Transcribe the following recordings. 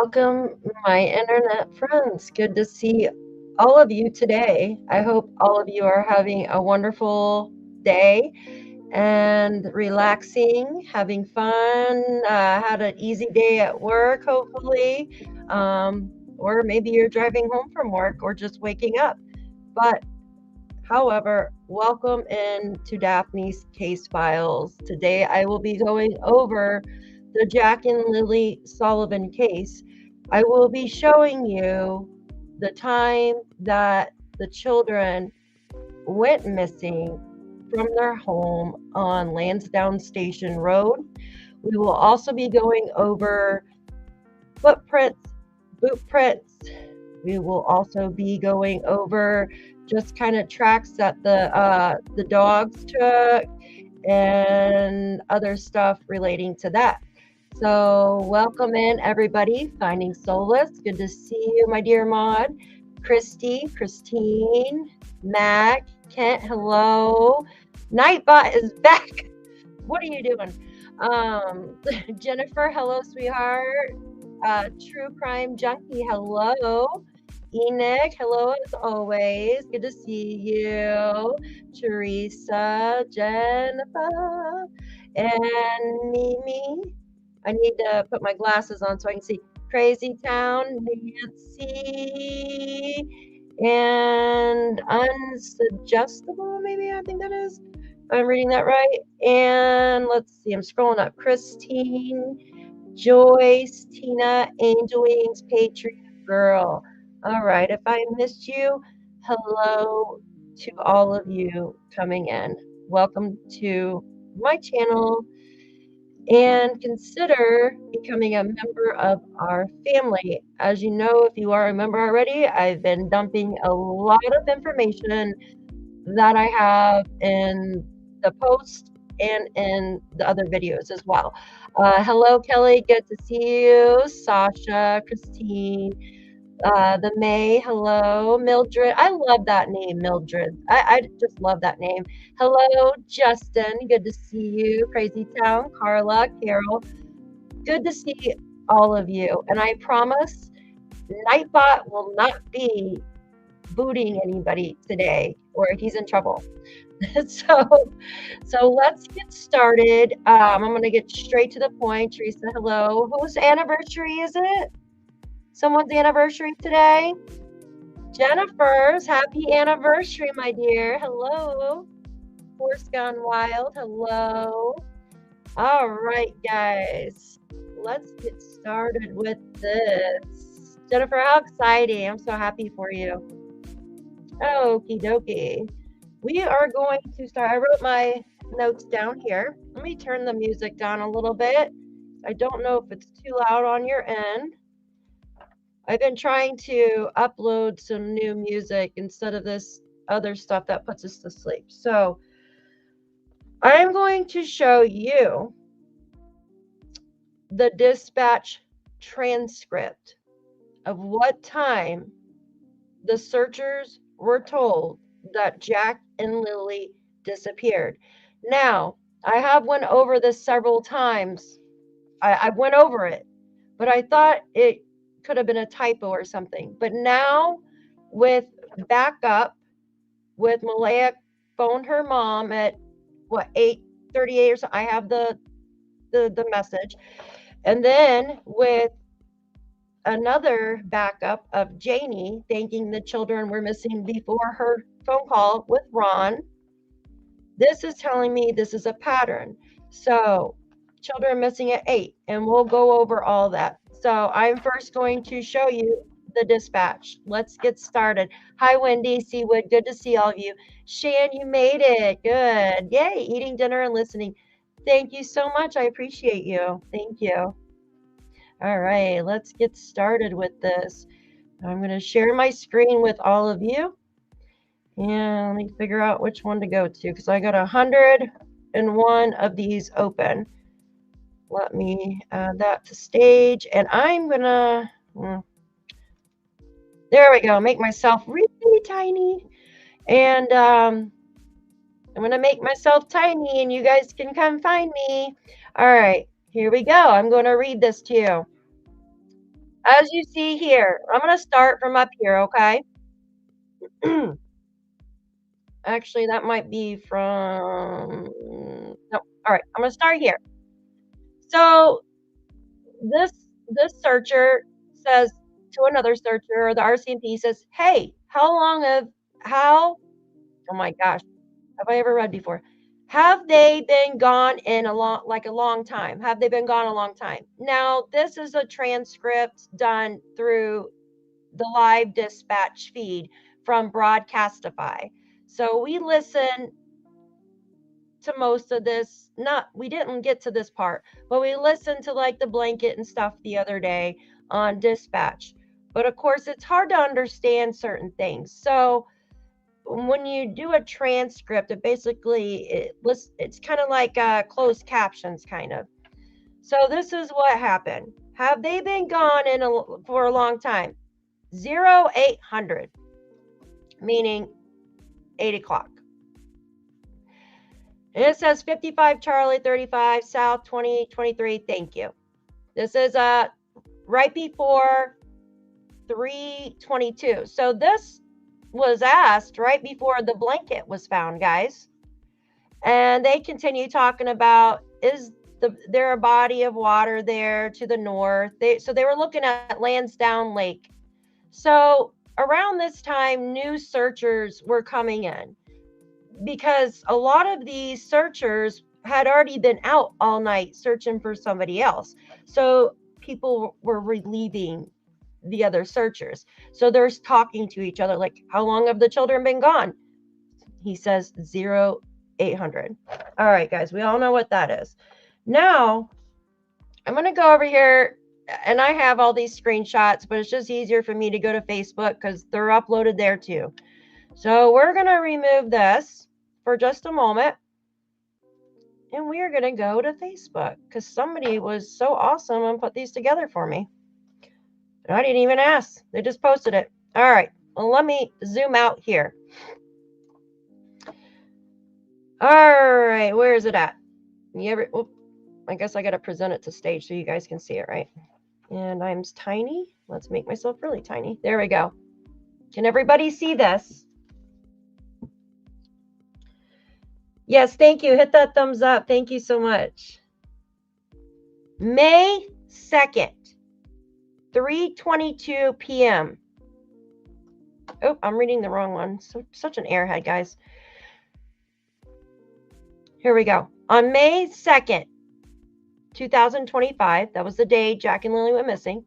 Welcome, my internet friends. Good to see all of you today. I hope all of you are having a wonderful day and relaxing, having fun, had an easy day at work, hopefully. Or maybe you're driving home from work or just waking up. But however, welcome in to Daphne's Case Files. Today I will be going over the Jack and Lilly Sullivan case. I will be showing you the time that the children went missing from their home on Landsdowne Station Road. We will also be going over footprints, boot prints. We will also be going over just kind of tracks that the dogs took and other stuff relating to that. So welcome in everybody, Finding Solace. Good to see you, my dear Maud. Christy, Christine, Mac, Kent, hello. Nightbot is back. What are you doing? Jennifer, hello, sweetheart. True Crime Junkie, hello. Enoch, hello as always. Good to see you. Teresa, Jennifer, and Mimi. I need to put my glasses on so I can see. Crazy Town, Nancy, and Unsuggestible, maybe I think that is. If I'm reading that right. And let's see, I'm scrolling up. Christine, Joyce, Tina, Angel Wings, Patriot Girl. All right, if I missed you, hello to all of you coming in. Welcome to my channel and consider becoming a member of our family. As you know, if you are a member already, I've been dumping a lot of information that I have in the post and in the other videos as well. Hello, Kelly. Good to see you. Sasha, Christine, the May, hello. Mildred, I love that name, Mildred. I just love that name. Hello, Justin, good to see you. Crazy Town, Carla, Carol, good to see all of you. And I promise Nightbot will not be booting anybody today or he's in trouble. so let's get started. I'm going to get straight to the point. Teresa, hello. Whose anniversary is it? Someone's anniversary today? Jennifer's. Happy anniversary, my dear. Hello. Horse Gone Wild. Hello. All right, guys. Let's get started with this. Jennifer, how exciting. I'm so happy for you. Okie dokie. We are going to start. I wrote my notes down here. Let me turn the music down a little bit. I don't know if it's too loud on your end. I've been trying to upload some new music instead of this other stuff that puts us to sleep. So I'm going to show you the dispatch transcript of what time the searchers were told that Jack and Lilly disappeared. Now, I have went over this several times. I went over it, but I thought it could have been a typo or something. But now with backup, with Malaya phoned her mom at what 8:38 or so, I have the message. And then with another backup of Janie thanking the children were missing before her phone call with Ron, this is telling me this is a pattern. So children missing at 8, and we'll go over all that. So I'm first going to show you the dispatch. Let's get started. Hi, Wendy, Seawood. Good to see all of you. Shan, you made it. Good. Yay, eating dinner and listening. Thank you so much. I appreciate you. Thank you. All right, let's get started with this. I'm going to share my screen with all of you. And let me figure out which one to go to because I got 101 of these open. Let me add that to stage, and I'm gonna, there we go, make myself really tiny, and I'm gonna make myself tiny, and you guys can come find me. All right, here we go. I'm gonna read this to you. As you see here, I'm going to start from up here, okay? Actually, that might be from, no, all right, I'm going to start here. So this this searcher says to another searcher, or the RCMP says, "Hey, how oh my gosh, have I ever read before? Have they been gone in a long time? Have they been gone a long time?" Now, this is a transcript done through the live dispatch feed from Broadcastify. So we listen to most of this. Not we didn't get to this part, but we listened to like the blanket and stuff the other day on dispatch. But of course, it's hard to understand certain things. So when you do a transcript, it's kind of like closed captions, kind of. So this is what happened. Have they been gone for a long time? 0800, meaning 8 o'clock. And it says 55 Charlie 35 South 2023. Thank you. This is right before 3:22. So this was asked right before the blanket was found, guys. And they continue talking about, is there a body of water there to the north? So they were looking at Landsdowne Lake. So around this time, new searchers were coming in, because a lot of these searchers had already been out all night searching for somebody else. So people were relieving the other searchers. So they're talking to each other like, how long have the children been gone? He says 0800. All right, guys, we all know what that is. Now, I'm going to go over here, and I have all these screenshots, but it's just easier for me to go to Facebook because they're uploaded there too. So we're going to remove this for just a moment, and we are going to go to Facebook because somebody was so awesome and put these together for me. I didn't even ask. They just posted it. All right. Well, let me zoom out here. All right. Where is it at? I guess I got to present it to stage so you guys can see it, right? And I'm tiny. Let's make myself really tiny. There we go. Can everybody see this? Yes, thank you. Hit that thumbs up. Thank you so much. May 2nd, 3:22 p.m. Oh, I'm reading the wrong one. Such an airhead, guys. Here we go. On May 2nd, 2025, that was the day Jack and Lilly went missing,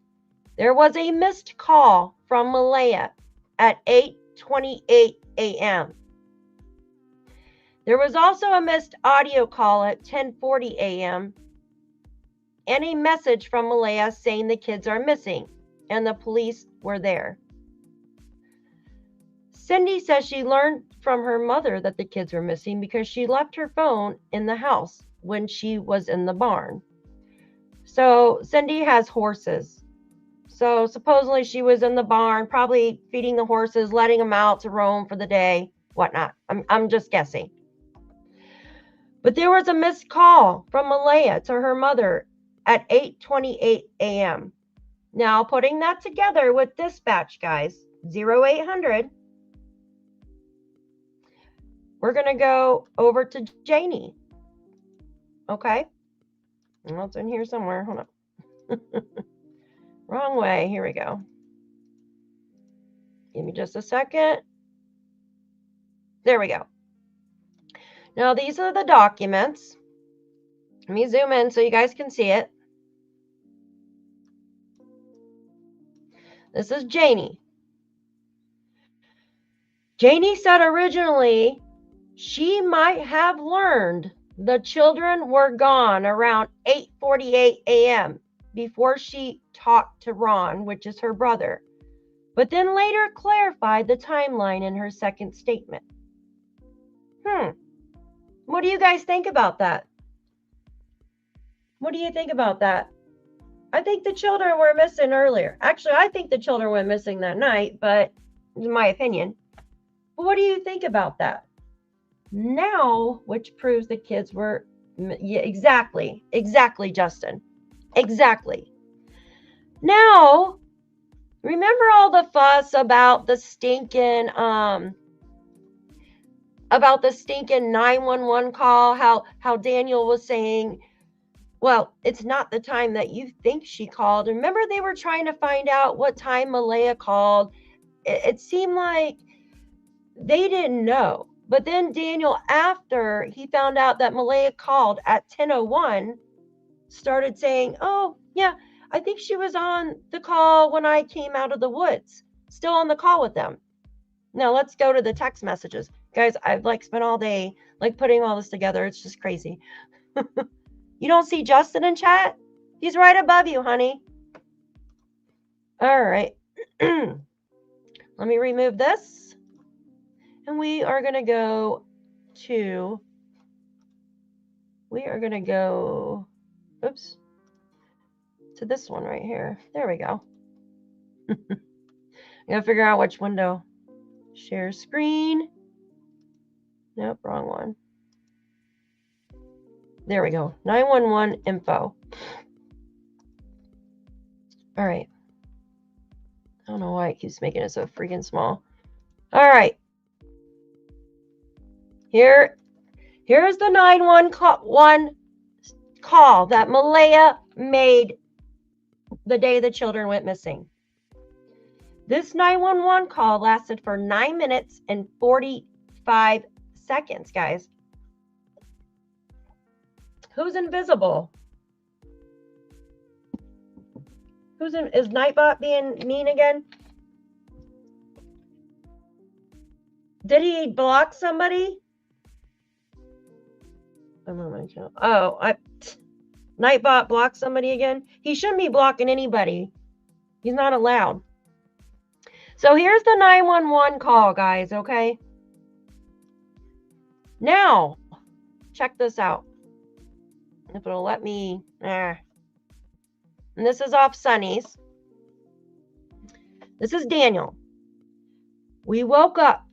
there was a missed call from Malaya at 8:28 a.m. There was also a missed audio call at 10:40 a.m. and a message from Malaya saying the kids are missing and the police were there. Cindy says she learned from her mother that the kids were missing because she left her phone in the house when she was in the barn. So Cindy has horses. So supposedly she was in the barn, probably feeding the horses, letting them out to roam for the day, whatnot. I'm just guessing. But there was a missed call from Malaya to her mother at 8:28 a.m. Now, putting that together with dispatch, guys, 0800, we're going to go over to Janie. Okay? Well, it's in here somewhere. Hold on. Wrong way. Here we go. Give me just a second. There we go. Now, these are the documents. Let me zoom in so you guys can see it. This is Janie. Janie said originally she might have learned the children were gone around 8:48 a.m. before she talked to Ron, which is her brother, but then later clarified the timeline in her second statement. What do you guys think about that? What do you think about that? I think the children were missing earlier. Actually, I think the children went missing that night, but in my opinion. But what do you think about that? Now, which proves the kids were, yeah, exactly, Justin. Exactly. Now, Remember all the fuss about the stinking 911 call, how Daniel was saying, well, it's not the time that you think she called. Remember they were trying to find out what time Malaya called. It seemed like they didn't know. But then Daniel, after he found out that Malaya called at 10:01, started saying, oh, yeah, I think she was on the call when I came out of the woods, still on the call with them. Now let's go to the text messages. Guys, I've spent all day putting all this together. It's just crazy. You don't see Justin in chat? He's right above you, honey. All right. Let me remove this. And we are going to go to, oops, to this one right here. There we go. I gotta figure out which window. Share screen. Nope, wrong one. There we go. 911 info. All right. I don't know why it keeps making it so freaking small. All right. Here's the 911 call that Malaya made the day the children went missing. This 911 call lasted for 9 minutes and 45 seconds, guys. Who's invisible? Is Nightbot being mean again? Did he block somebody? Oh, Nightbot blocked somebody again? He shouldn't be blocking anybody. He's not allowed. So here's the 911 call, guys, okay? Now, check this out. If it'll let me, And this is off Sunny's. This is Daniel. We woke up,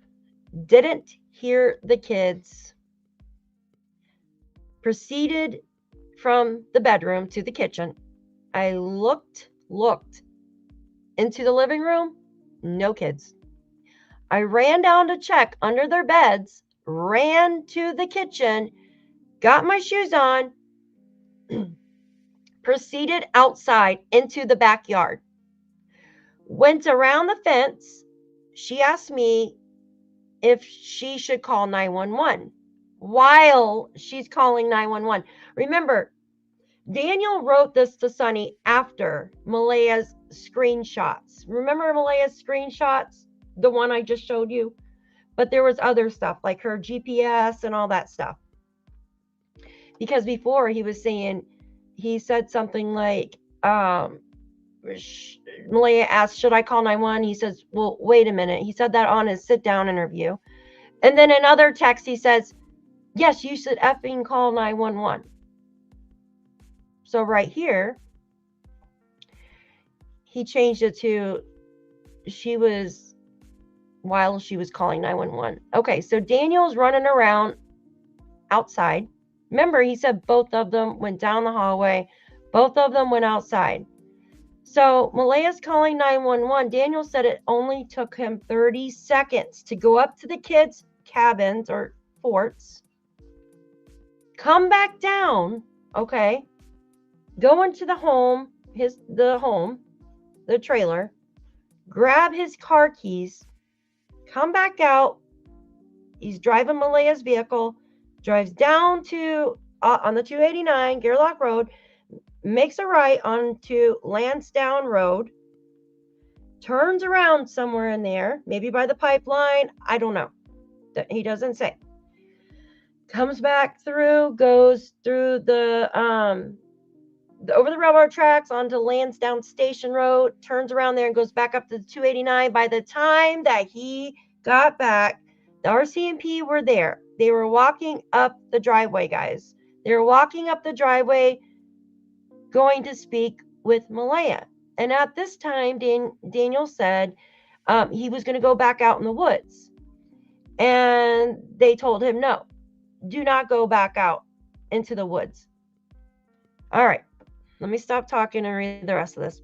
didn't hear the kids, proceeded from the bedroom to the kitchen. I looked into the living room, no kids. I ran down to check under their beds, ran to the kitchen, got my shoes on, proceeded outside into the backyard, went around the fence. She asked me if she should call 911 while she's calling 911. Remember, Daniel wrote this to Sunny after Malaya's screenshots. Remember Malaya's screenshots? The one I just showed you? But there was other stuff like her GPS and all that stuff. Because before he was saying, he said something like, Malaya asked, should I call 911? He says, well, wait a minute. He said that on his sit down interview. And then in other text, he says, yes, you should effing call 911. So right here, he changed it to while she was calling 911. Okay, so Daniel's running around outside. Remember, he said both of them went down the hallway. Both of them went outside. So Malaya's calling 911. Daniel said it only took him 30 seconds to go up to the kids' cabins or forts, come back down, okay, go into the home, the trailer, grab his car keys, come back out. He's driving Malaya's vehicle, drives down to on the 289 Gairloch Road, makes a right onto Landsdowne Road, turns around somewhere in there, maybe by the pipeline, I don't know. He doesn't say. Comes back through, goes through the over the railroad tracks onto Landsdowne Station Road, turns around there and goes back up to the 289. By the time that he got back, the RCMP were there. They were walking up the driveway, guys. They were walking up the driveway, going to speak with Malaya. And at this time, Daniel said he was going to go back out in the woods. And they told him, no, do not go back out into the woods. All right, let me stop talking and read the rest of this.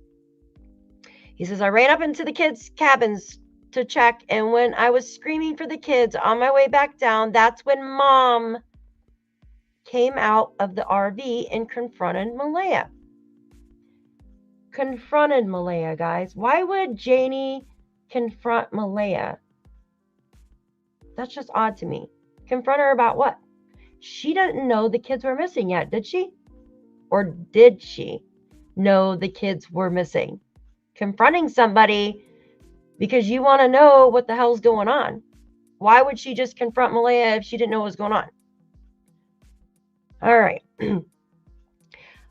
He says, I ran up into the kids' cabins to check, and when I was screaming for the kids on my way back down, that's when Mom came out of the RV and confronted Malaya. Confronted Malaya, guys. Why would Janie confront Malaya? That's just odd to me. Confront her about what? She didn't know the kids were missing yet, did she? Or did she know the kids were missing? Confronting somebody because you want to know what the hell's going on. Why would she just confront Malaya if she didn't know what was going on? All right.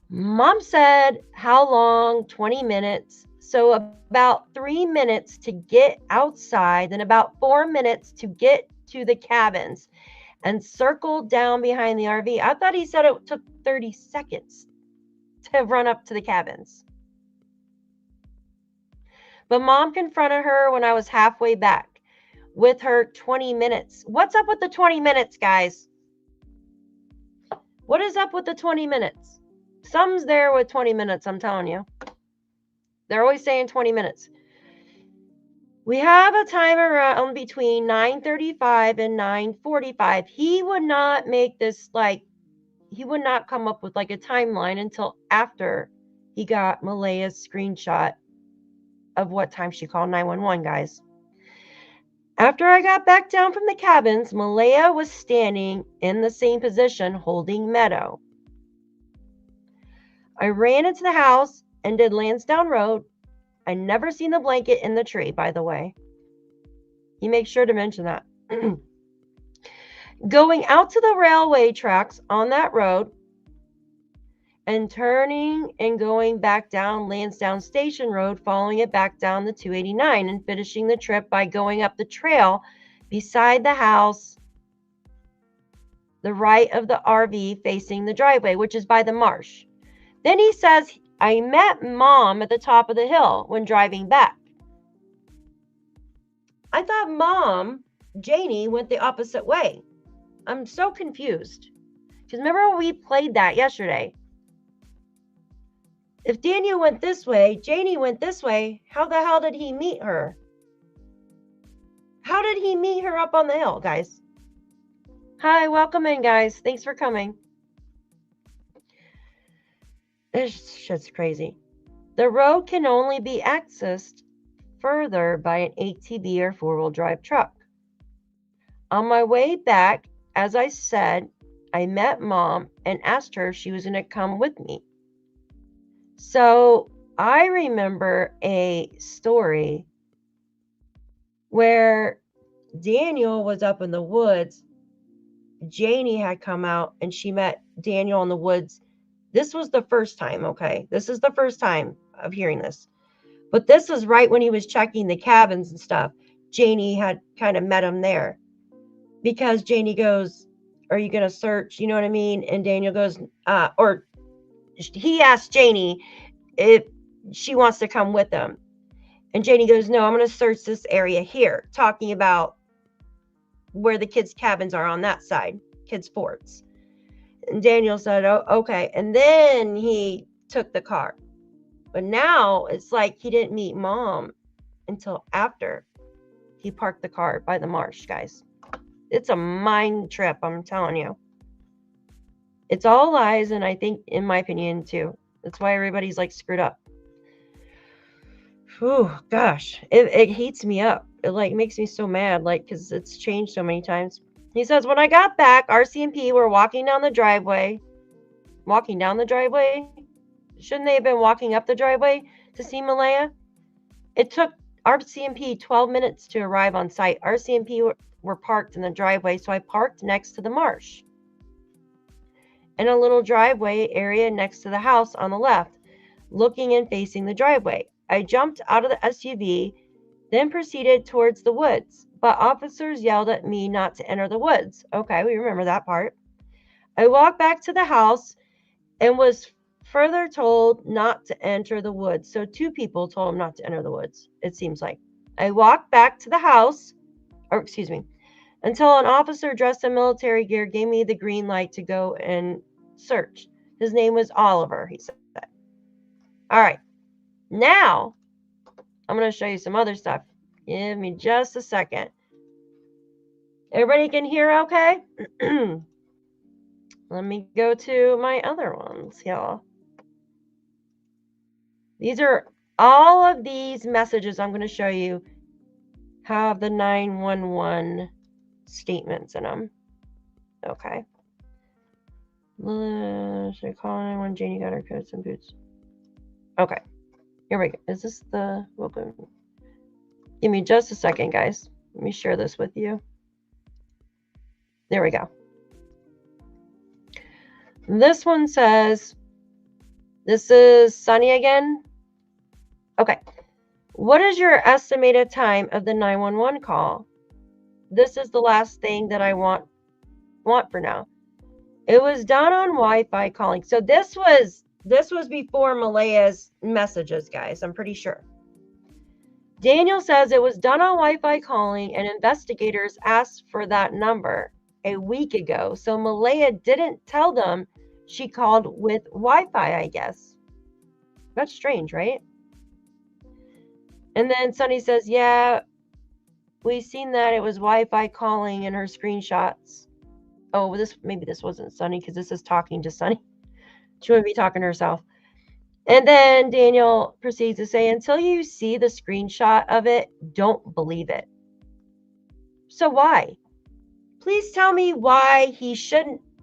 Mom said, how long? 20 minutes. So about 3 minutes to get outside, then about 4 minutes to get to the cabins and circle down behind the RV. I thought he said it took 30 seconds to run up to the cabins. But Mom confronted her when I was halfway back with her 20 minutes. What's up with the 20 minutes, guys? What is up with the 20 minutes? Something's there with 20 minutes, I'm telling you. They're always saying 20 minutes. We have a time around between 9:35 and 9:45. He would not make this he would not come up with a timeline until after he got Malaya's screenshot of what time she called 911, guys. After I got back down from the cabins, Malaya was standing in the same position holding Meadow. I ran into the house and did Landsdowne Road. I never seen the blanket in the tree, by the way. He makes sure to mention that. Going out to the railway tracks on that road and turning and going back down Landsdowne Station Road, following it back down the 289 and finishing the trip by going up the trail beside the house, the right of the RV facing the driveway, which is by the marsh. Then he says, I met Mom at the top of the hill when driving back. I thought Mom, Janie, went the opposite way. I'm so confused. Because remember we played that yesterday. If Daniel went this way, Janie went this way, how the hell did he meet her? How did he meet her up on the hill, guys? Hi, welcome in, guys. Thanks for coming. This shit's crazy. The road can only be accessed further by an ATV or four-wheel drive truck. On my way back, as I said, I met Mom and asked her if she was going to come with me. So I remember a story where Daniel was up in the woods. Janie had come out and she met Daniel in the woods. This was the first time, okay? This is the first time of hearing this. But this was right when he was checking the cabins and stuff. Janie had kind of met him there. Because Janie goes, are you going to search? You know what I mean? And Daniel goes, or he asked Janie if she wants to come with him. And Janie goes, no, I'm going to search this area here. Talking about where the kids' cabins are on that side. Kids' forts. And Daniel said, oh, okay. And then he took the car. But now it's like he didn't meet Mom until after he parked the car by the marsh, guys. It's a mind trip, I'm telling you. It's all lies, and I think, in my opinion, too. That's why everybody's screwed up. Oh, gosh. It heats me up. It makes me so mad, because it's changed so many times. He says, when I got back, RC and P were walking down the driveway. Walking down the driveway? Shouldn't they have been walking up the driveway to see Malaya? It took RC&P 12 minutes to arrive on site. RC&P were parked in the driveway, so I parked next to the marsh. In a little driveway area next to the house on the left, looking and facing the driveway. I jumped out of the SUV, then proceeded towards the woods, but officers yelled at me not to enter the woods. Okay, we remember that part. I walked back to the house and was further told not to enter the woods. So 2 people told him not to enter the woods, it seems like. I walked back to the house, until an officer dressed in military gear gave me the green light to go and search. His name was Oliver, he said. All right. Now, I'm going to show you some other stuff. Give me just a second. Everybody can hear okay? Let me go to my other ones, y'all. These are all of these messages I'm going to show you have the 911 statements in them. Okay. Should I call 911? Janie got her coats and boots. Okay. Here we go. Is this the welcome? Give me just a second, guys. Let me share this with you. There we go. This one says, this is Sunny again. Okay. What is your estimated time of the 911 call? This is the last thing that I want for now. It was done on Wi-Fi calling. So this was before Malaya's messages, guys. I'm pretty sure. Daniel says it was done on Wi-Fi calling, and investigators asked for that number a week ago. So Malaya didn't tell them she called with Wi-Fi, I guess. That's strange, right? And then Sunny says, yeah, we've seen that it was Wi-Fi calling in her screenshots. Oh, maybe this wasn't Sunny because this is talking to Sunny. She wouldn't be talking to herself. And then Daniel proceeds to say, until you see the screenshot of it, don't believe it. So why? Please tell me why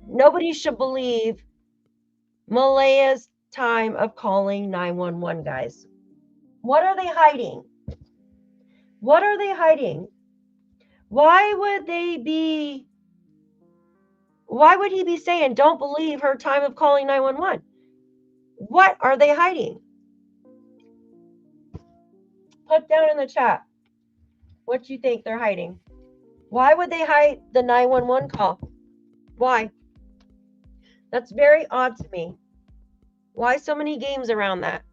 nobody should believe Malaya's time of calling 911, guys. What are they hiding? What are they hiding? Why would he be saying, don't believe her time of calling 911? What are they hiding? Put down in the chat what you think they're hiding. Why would they hide the 911 call? Why? That's very odd to me. Why so many games around that?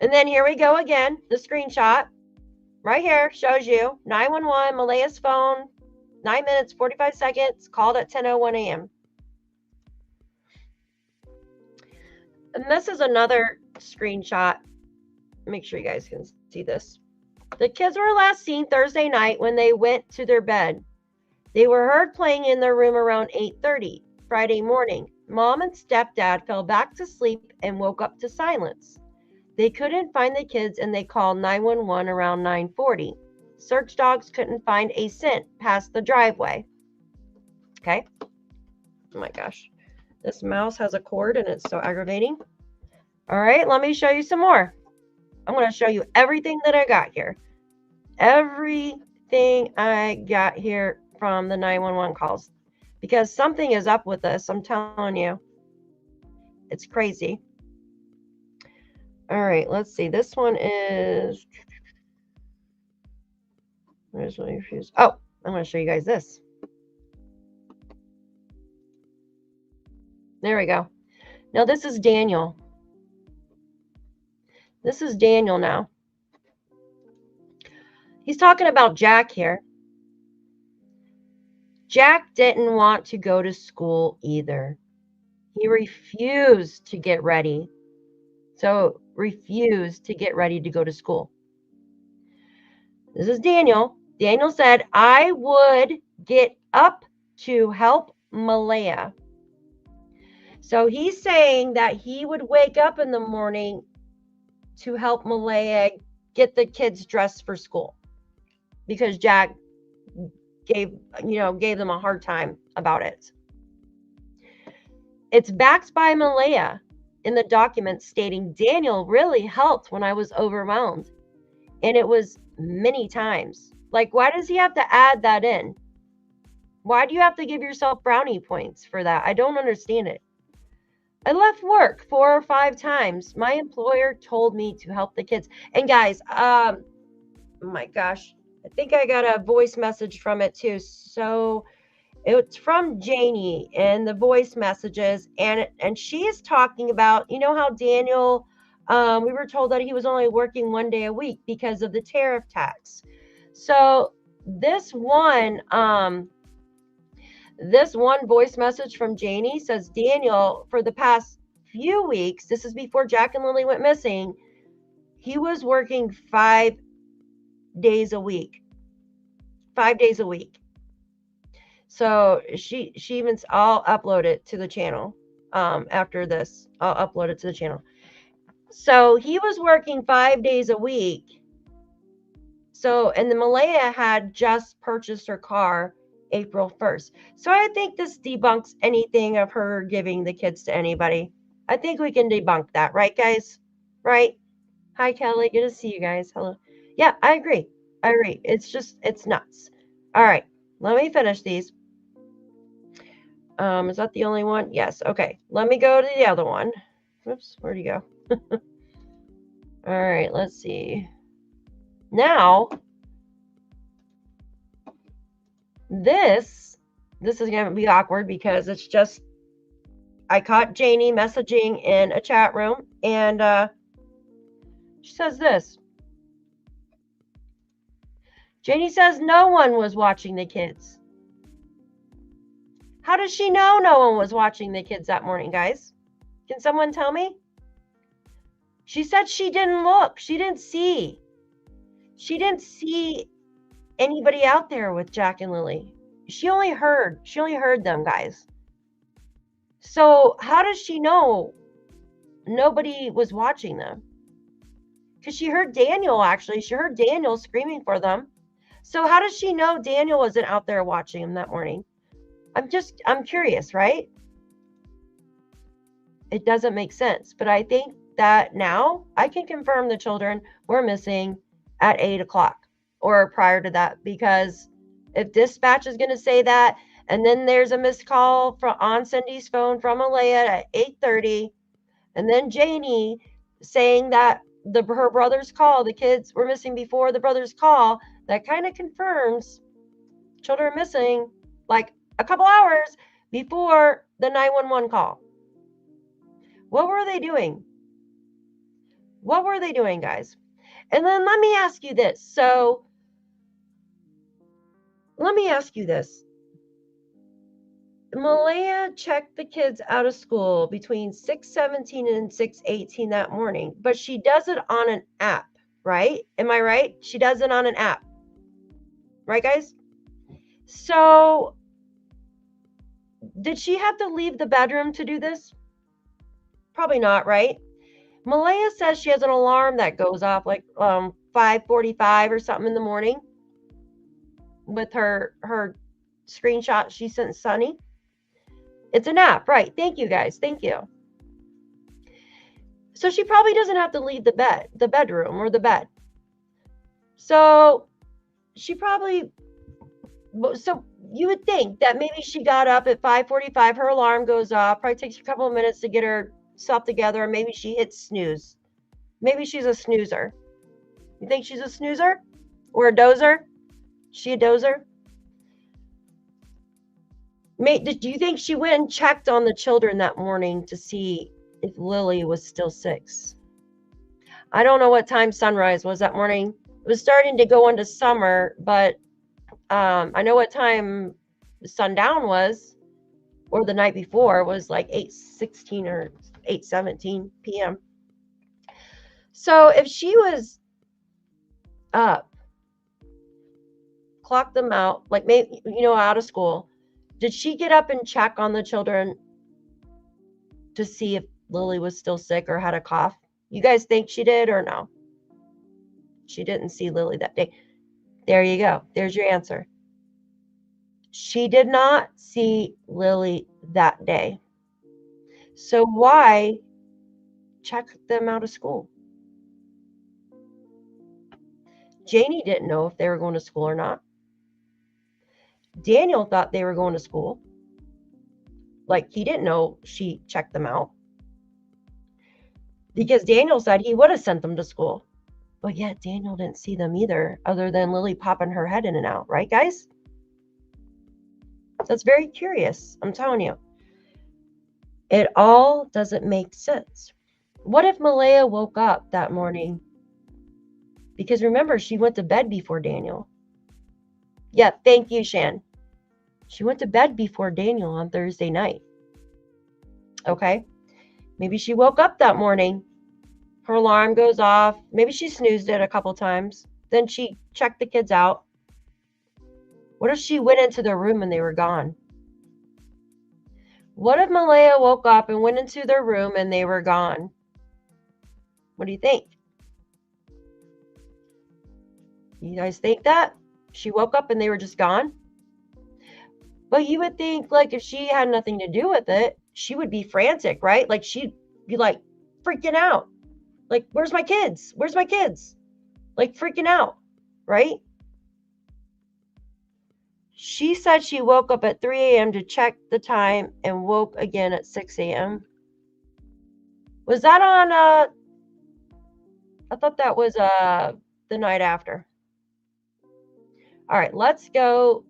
And then here we go again. The screenshot right here shows you 911, Malaya's phone, 9 minutes, 45 seconds, called at 10:01 a.m. And this is another screenshot. Make sure you guys can see this. The kids were last seen Thursday night when they went to their bed. They were heard playing in their room around 8:30 Friday morning. Mom and stepdad fell back to sleep and woke up to silence. They couldn't find the kids and they called 911 around 9:40. Search dogs couldn't find a scent past the driveway. Okay. Oh my gosh. This mouse has a cord and it's so aggravating. All right, let me show you some more. I'm going to show you everything that I got here. Everything I got here from the 911 calls. Because something is up with this, I'm telling you. It's crazy. All right, let's see. This one is... Oh, I'm going to show you guys this. There we go. Now, this is Daniel. This is Daniel now. He's talking about Jack here. Jack didn't want to go to school either. He refused to get ready. So, refused to get ready to go to school. This is Daniel. Daniel said, I would get up to help Malaya. So, he's saying that he would wake up in the morning to help Malaya get the kids dressed for school. Because Jack gave them a hard time about it. It's backed by Malaya in the document stating Daniel really helped when I was overwhelmed. And it was many times. Like, why does he have to add that in? Why do you have to give yourself brownie points for that? I don't understand it. I left work 4 or 5 times. My employer told me to help the kids. And guys, oh my gosh, I think I got a voice message from it too. So it's from Janie in the voice messages. And she is talking about, you know how Daniel, we were told that he was only working 1 day a week because of the tariff tax. So this one voice message from Janie says, Daniel, for the past few weeks, this is before Jack and Lilly went missing, He was working 5 days a week. 5 days a week. So she even, I'll upload it to the channel. After this, I'll upload it to the channel. So he was working 5 days a week. So, and the Malaya had just purchased her car April 1st. So I think this debunks anything of her giving the kids to anybody. I think we can debunk that, right, guys? Right? Hi, Kelly. Good to see you guys. Hello. Yeah, I agree. I agree. It's just, it's nuts. All right. Let me finish these. Is that the only one? Yes. Okay. Let me go to the other one. Oops. Where'd you go? All right. Let's see. Now, this is going to be awkward because it's just, I caught Janie messaging in a chat room, and she says this. Janie says no one was watching the kids. How does she know no one was watching the kids that morning, guys? Can someone tell me? She said she didn't look. She didn't see. She didn't see anybody out there with Jack and Lilly. She only heard them, guys. So how does she know nobody was watching them? Because she heard Daniel, actually. She heard Daniel screaming for them. So how does she know Daniel wasn't out there watching them that morning? I'm curious, right? It doesn't make sense. But I think that now I can confirm the children were missing at 8 o'clock or prior to that, because if dispatch is going to say that, and then there's a missed call on Cindy's phone from Alea at 8:30, and then Janie saying that her brother's call, the kids were missing before the brother's call, that kind of confirms children are missing like a couple hours before the 911 call. What were they doing? What were they doing, guys? And then let me ask you this. So let me ask you this. Malaya checked the kids out of school between 6:17 and 6:18 that morning, but she does it on an app, right? Am I right? She does it on an app. Right, guys? So did she have to leave the bedroom to do this? Probably not, right? Malaya says she has an alarm that goes off like 5:45 or something in the morning with her screenshot she sent Sunny. It's an app, right? Thank you, guys. Thank you. So she probably doesn't have to leave the bedroom or the bed. So she probably, so you would think that maybe she got up at 5:45, her alarm goes off, probably takes a couple of minutes to get herself together, and maybe she hits snooze. Maybe she's a snoozer. You think she's a snoozer? Or a dozer? She a dozer? Do you think she went and checked on the children that morning to see if Lilly was still 6? I don't know what time sunrise was that morning. It was starting to go into summer, but I know what time sundown was, or the night before was like 8:16 or 8:17 p.m. So if she was up, clocked them out, like maybe, out of school, did she get up and check on the children to see if Lilly was still sick or had a cough? You guys think she did or no? She didn't see Lilly that day. There you go. There's your answer. She did not see Lilly that day. So why check them out of school? Janie didn't know if they were going to school or not. Daniel thought they were going to school. Like, he didn't know she checked them out. Because Daniel said he would have sent them to school. But yet Daniel didn't see them either, other than Lilly popping her head in and out. Right, guys? That's very curious. I'm telling you. It all doesn't make sense. What if Malaya woke up that morning? Because remember, she went to bed before Daniel. Yeah, thank you, Shan. She went to bed before Daniel on Thursday night. Okay? Maybe she woke up that morning Her alarm goes off. Maybe she snoozed it a couple times. Then she checked the kids out. What if she went into their room and they were gone? What if Malaya woke up and went into their room and they were gone? What do you think? You guys think that? She woke up and they were just gone? But you would think, like, if she had nothing to do with it, she would be frantic, right? Like, she'd be, like, freaking out. Like, where's my kids? Where's my kids? Like, freaking out, right? She said she woke up at 3 a.m. to check the time and woke again at 6 a.m. Was that on, I thought that was the night after. All right, let's go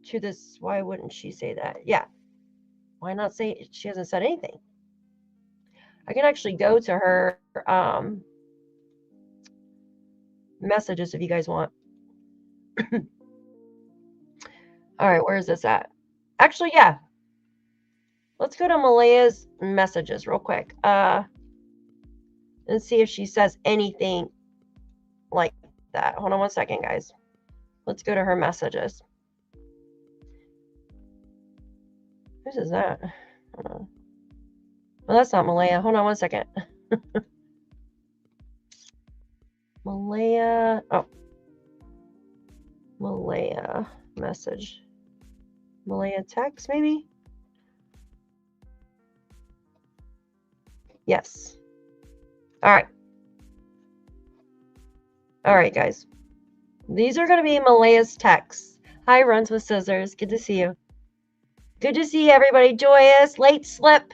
to this. Why wouldn't she say that? Yeah. Why not say she hasn't said anything? I can actually go to her messages if you guys want. All right, where is this at? Actually, yeah. Let's go to Malaya's messages real quick. And see if she says anything like that. Hold on one second, guys. Let's go to her messages. Whose is that? Well, that's not Malaya. Hold on one second. Malaya. Oh. Malaya message. Malaya text, maybe? Yes. All right. All right, guys. These are going to be Malaya's texts. Hi, Runs with Scissors. Good to see you. Good to see everybody. Joyous. Late slip.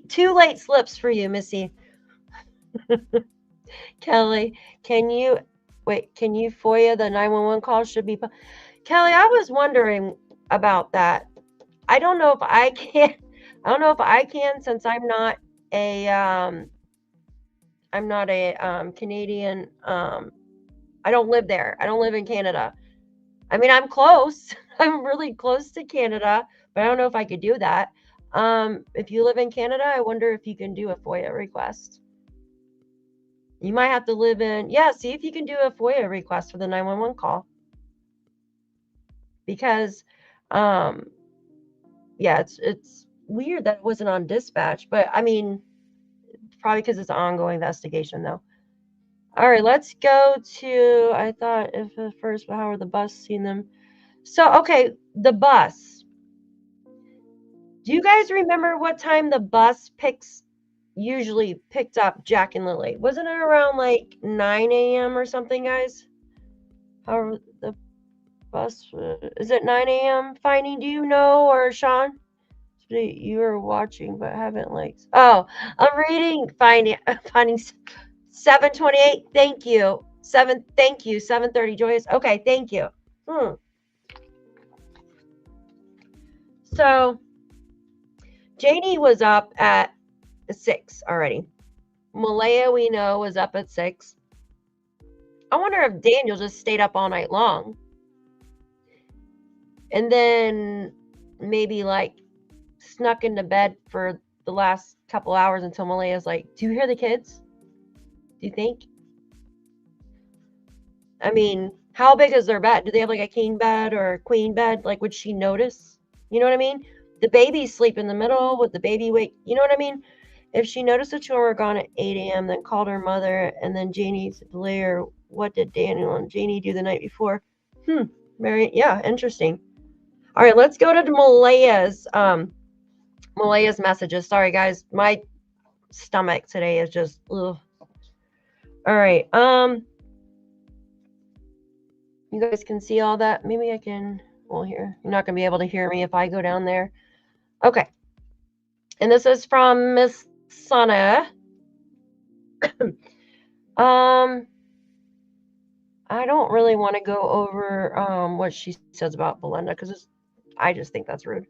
Two late slips for you, Missy. Kelly, can you FOIA the 911 call? Should be Kelly, I was wondering about that. I don't know if I can. I don't know if I can, since I'm not a Canadian. I don't live there. I don't live in Canada. I mean, I'm close. I'm really close to Canada, but I don't know if I could do that. If you live in Canada, I wonder if you can do a FOIA request. You might have to live in, see if you can do a FOIA request for the 911 call. Because, it's weird that it wasn't on dispatch, but I mean, probably because it's an ongoing investigation, though. All right, let's go to, I thought if at first, but how are the bus seeing them? So, okay, the bus. Do you guys remember what time the bus usually picked up Jack and Lilly? Wasn't it around like 9 a.m. or something, guys? How the bus, is it 9 a.m. Finding, do you know, or Sean? You are watching but haven't liked. Oh, I'm reading finding 7:28. Thank you. 7:30. Joyous. Okay, thank you. So Janie was up at 6 already. Malaya, we know, was up at 6. I wonder if Daniel just stayed up all night long. And then maybe like snuck into bed for the last couple hours until Malaya's like, do you hear the kids? Do you think? I mean, how big is their bed? Do they have like a king bed or a queen bed? Like, would she notice? You know what I mean? The baby sleep in the middle. Would the baby wake? You know what I mean? If she noticed the children were gone at 8 a.m., then called her mother, and then Janie's later, what did Daniel and Janie do the night before? Very, interesting. All right, let's go to Malaya's messages. Sorry, guys. My stomach today is just, ugh. All right. You guys can see all that. Maybe I can, here. You're not going to be able to hear me if I go down there. Okay. And this is from Miss Sana. I don't really want to go over what she says about Belinda, because I just think that's rude.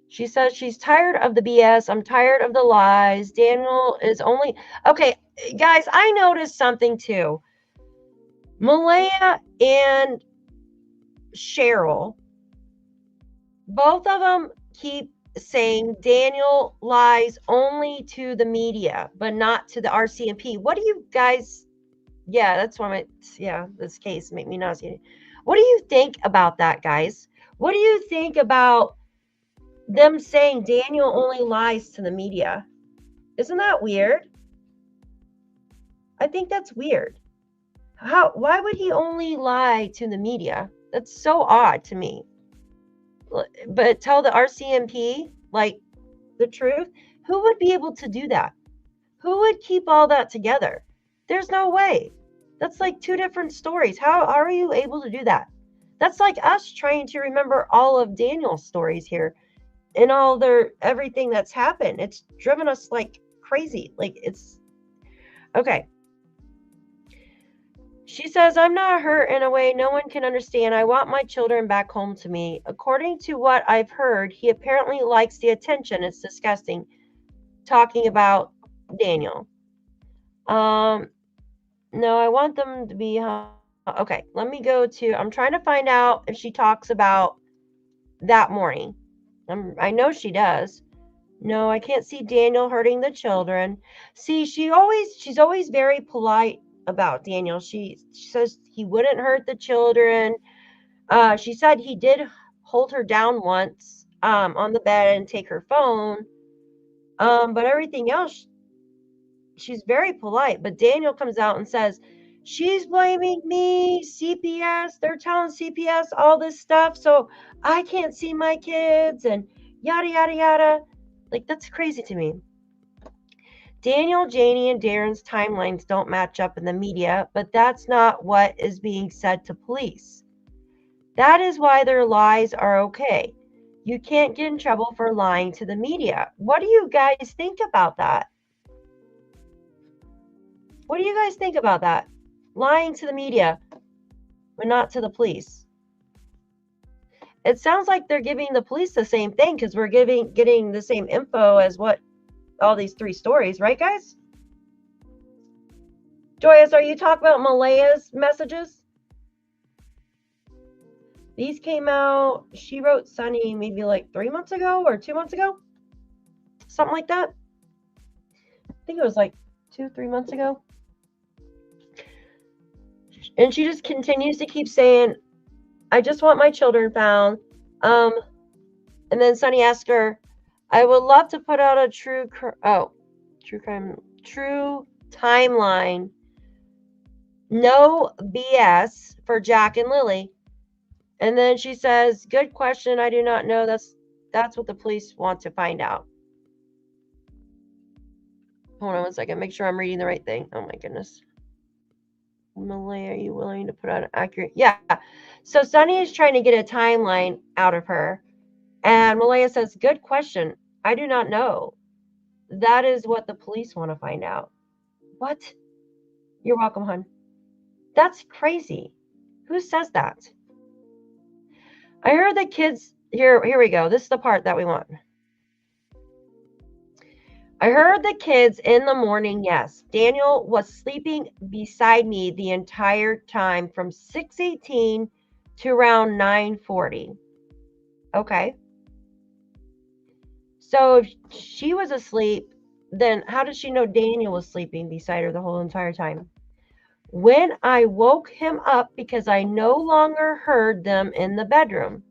She says she's tired of the BS. I'm tired of the lies. Daniel is only... Okay, guys, I noticed something too. Malaya and Cheryl, both of them keep saying Daniel lies only to the media, but not to the RCMP. What do you guys, yeah, that's why this case made me nauseated. What do you think about that, guys? What do you think about them saying Daniel only lies to the media? Isn't that weird? I think that's weird. Why would he only lie to the media? That's so odd to me. But tell the RCMP, like, the truth? Who would be able to do that? Who would keep all that together? There's no way. That's like two different stories. How are you able to do that? That's like us trying to remember all of Daniel's stories here and all everything that's happened. It's driven us like crazy. Like, it's okay. She says, I'm not hurt in a way no one can understand. I want my children back home to me. According to what I've heard, he apparently likes the attention. It's disgusting. Talking about Daniel. No, I want them to be okay. Let me go to, I'm trying to find out if she talks about that morning. I know she does. No, I can't see Daniel hurting the children. See, she's always very polite about Daniel. She says he wouldn't hurt the children. She said he did hold her down once on the bed and take her phone. But everything else, she's very polite. But Daniel comes out and says, she's blaming me, CPS. They're telling CPS all this stuff, so I can't see my kids and yada, yada, yada. Like, that's crazy to me. Daniel, Janie, and Darren's timelines don't match up in the media, but that's not what is being said to police. That is why their lies are okay. You can't get in trouble for lying to the media. What do you guys think about that? What do you guys think about that? Lying to the media, but not to the police. It sounds like they're giving the police the same thing because we're getting the same info as what all these three stories, right, guys? Joyous, are you talking about Malaya's messages? These came out, she wrote Sunny maybe like 3 months ago or 2 months ago. Something like that. I think it was like 2-3 months ago. And she just continues to keep saying, I just want my children found. And then Sunny asked her, I would love to put out a true timeline. No BS for Jack and Lilly. And then she says, good question. I do not know. That's what the police want to find out. Hold on one second. Make sure I'm reading the right thing. Oh my goodness. Malaya, are you willing to put out an accurate? Yeah. So Sunny is trying to get a timeline out of her. And Malaya says, good question. I do not know. That is what the police want to find out. What? You're welcome, hon. That's crazy. Who says that? I heard the kids, here we go. This is the part that we want. I heard the kids in the morning, yes. Daniel was sleeping beside me the entire time from 6:18 to around 9:40. Okay. So if she was asleep, then how did she know Daniel was sleeping beside her the whole entire time? When I woke him up because I no longer heard them in the bedroom.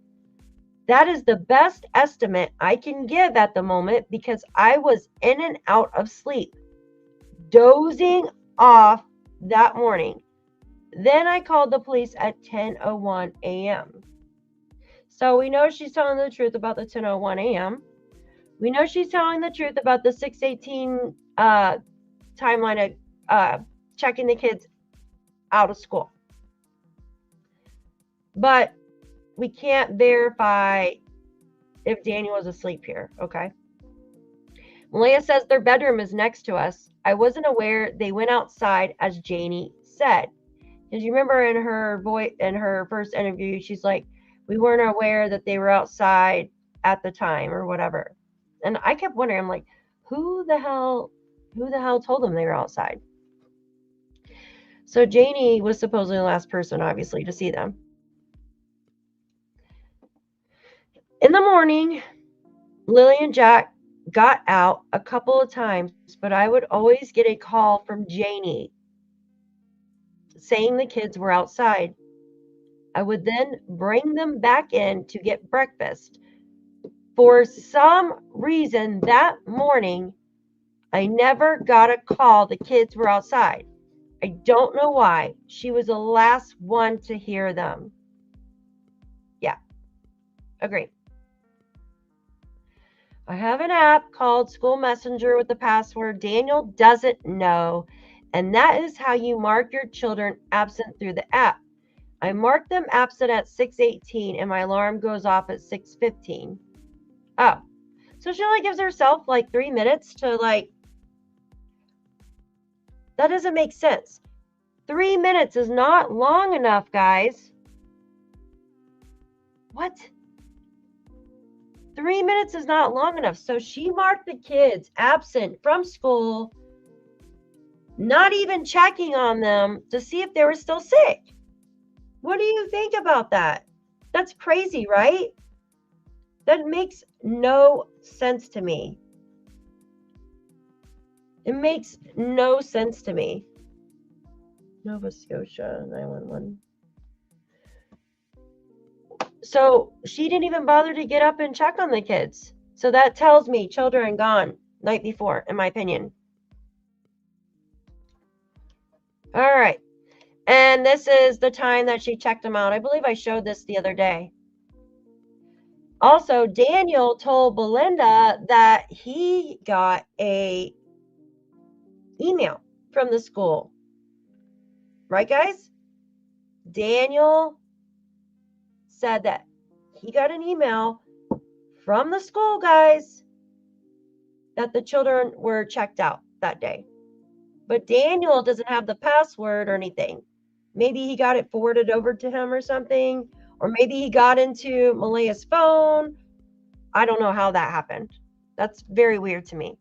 That is the best estimate I can give at the moment because I was in and out of sleep, dozing off that morning. Then I called the police at 10:01 a.m. So we know she's telling the truth about the 10:01 a.m. We know she's telling the truth about the 6:18 timeline of checking the kids out of school. But we can't verify if Daniel was asleep here, okay? Malaya says their bedroom is next to us. I wasn't aware they went outside, as Janie said. Because you remember in her first interview, she's like, we weren't aware that they were outside at the time or whatever. And I kept wondering, I'm like, who the hell told them they were outside? So Janie was supposedly the last person, obviously, to see them. In the morning, Lilly and Jack got out a couple of times, but I would always get a call from Janie saying the kids were outside. I would then bring them back in to get breakfast. For some reason that morning, I never got a call the kids were outside. I don't know why. She was the last one to hear them. Yeah, agree. I have an app called School Messenger with the password Daniel doesn't know, and that is how you mark your children absent through the app. I mark them absent at 6:18 and my alarm goes off at 6:15. Oh, so she only gives herself like 3 minutes to that doesn't make sense. 3 minutes is not long enough, guys. What? 3 minutes is not long enough. So she marked the kids absent from school, not even checking on them to see if they were still sick. What do you think about that? That's crazy, right? That makes no sense to me. It makes no sense to me. Nova Scotia 911. So she didn't even bother to get up and check on the kids. So that tells me children gone night before, in my opinion. All right. And this is the time that she checked them out. I believe I showed this the other day. Also, Daniel told Belinda that he got a email from the school. Right, guys? Daniel said that he got an email from the school, guys, that the children were checked out that day. But Daniel doesn't have the password or anything. Maybe he got it forwarded over to him or something. Or maybe he got into Malaya's phone. I don't know how that happened. That's very weird to me.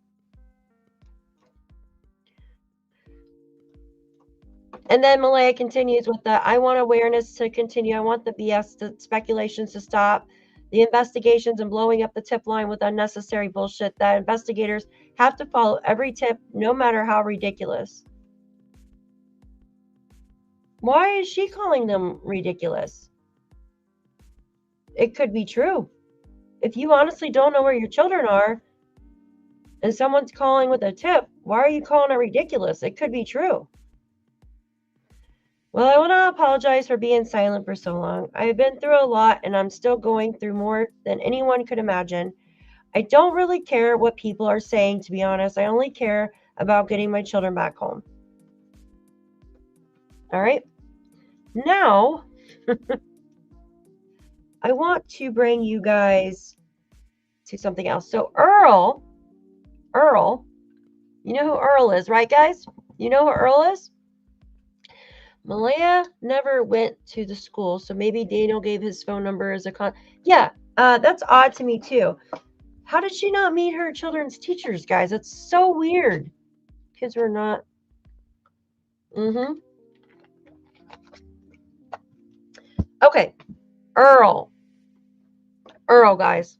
And then Malaya continues with the, I want awareness to continue. I want the BS, the speculations to stop. The investigations and blowing up the tip line with unnecessary bullshit that investigators have to follow every tip, no matter how ridiculous. Why is she calling them ridiculous? It could be true. If you honestly don't know where your children are and someone's calling with a tip, why are you calling it ridiculous? It could be true. Well, I want to apologize for being silent for so long. I've been through a lot and I'm still going through more than anyone could imagine. I don't really care what people are saying, to be honest. I only care about getting my children back home. All right. Now, I want to bring you guys to something else. So Earl, you know who Earl is, right, guys? You know who Earl is? Malaya never went to the school, so maybe Daniel gave his phone number as a Yeah, that's odd to me too. How did she not meet her children's teachers, guys? That's so weird. Kids were not. Okay, Earl, guys.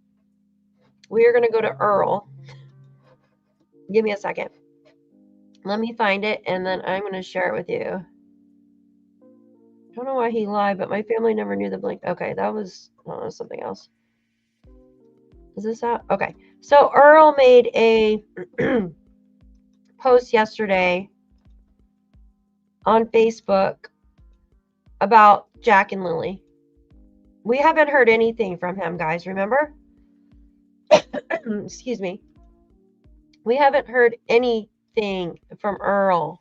We are going to go to Earl. Give me a second. Let me find it, and then I'm going to share it with you. I don't know why he lied, but my family never knew the blink. Okay, that was something else. Is this out? Okay. So Earl made a post yesterday on Facebook about Jack and Lilly. We haven't heard anything from him, guys, remember? Excuse me. We haven't heard anything from Earl.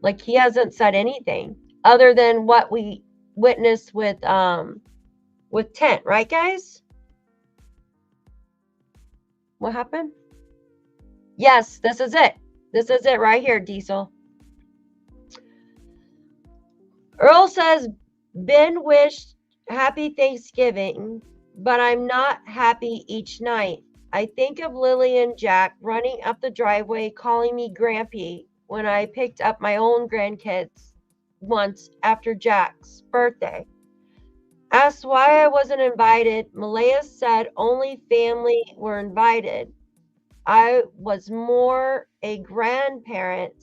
Like, he hasn't said anything other than what we witnessed with Tent, right, guys? What happened? Yes, this is it. This is it right here, Diesel. Earl says, Ben wished happy Thanksgiving, but I'm not happy each night. I think of Lilly and Jack running up the driveway calling me Grampy when I picked up my own grandkids once after Jack's birthday. Asked why I wasn't invited. Malaya said only family were invited. I was more a grandparent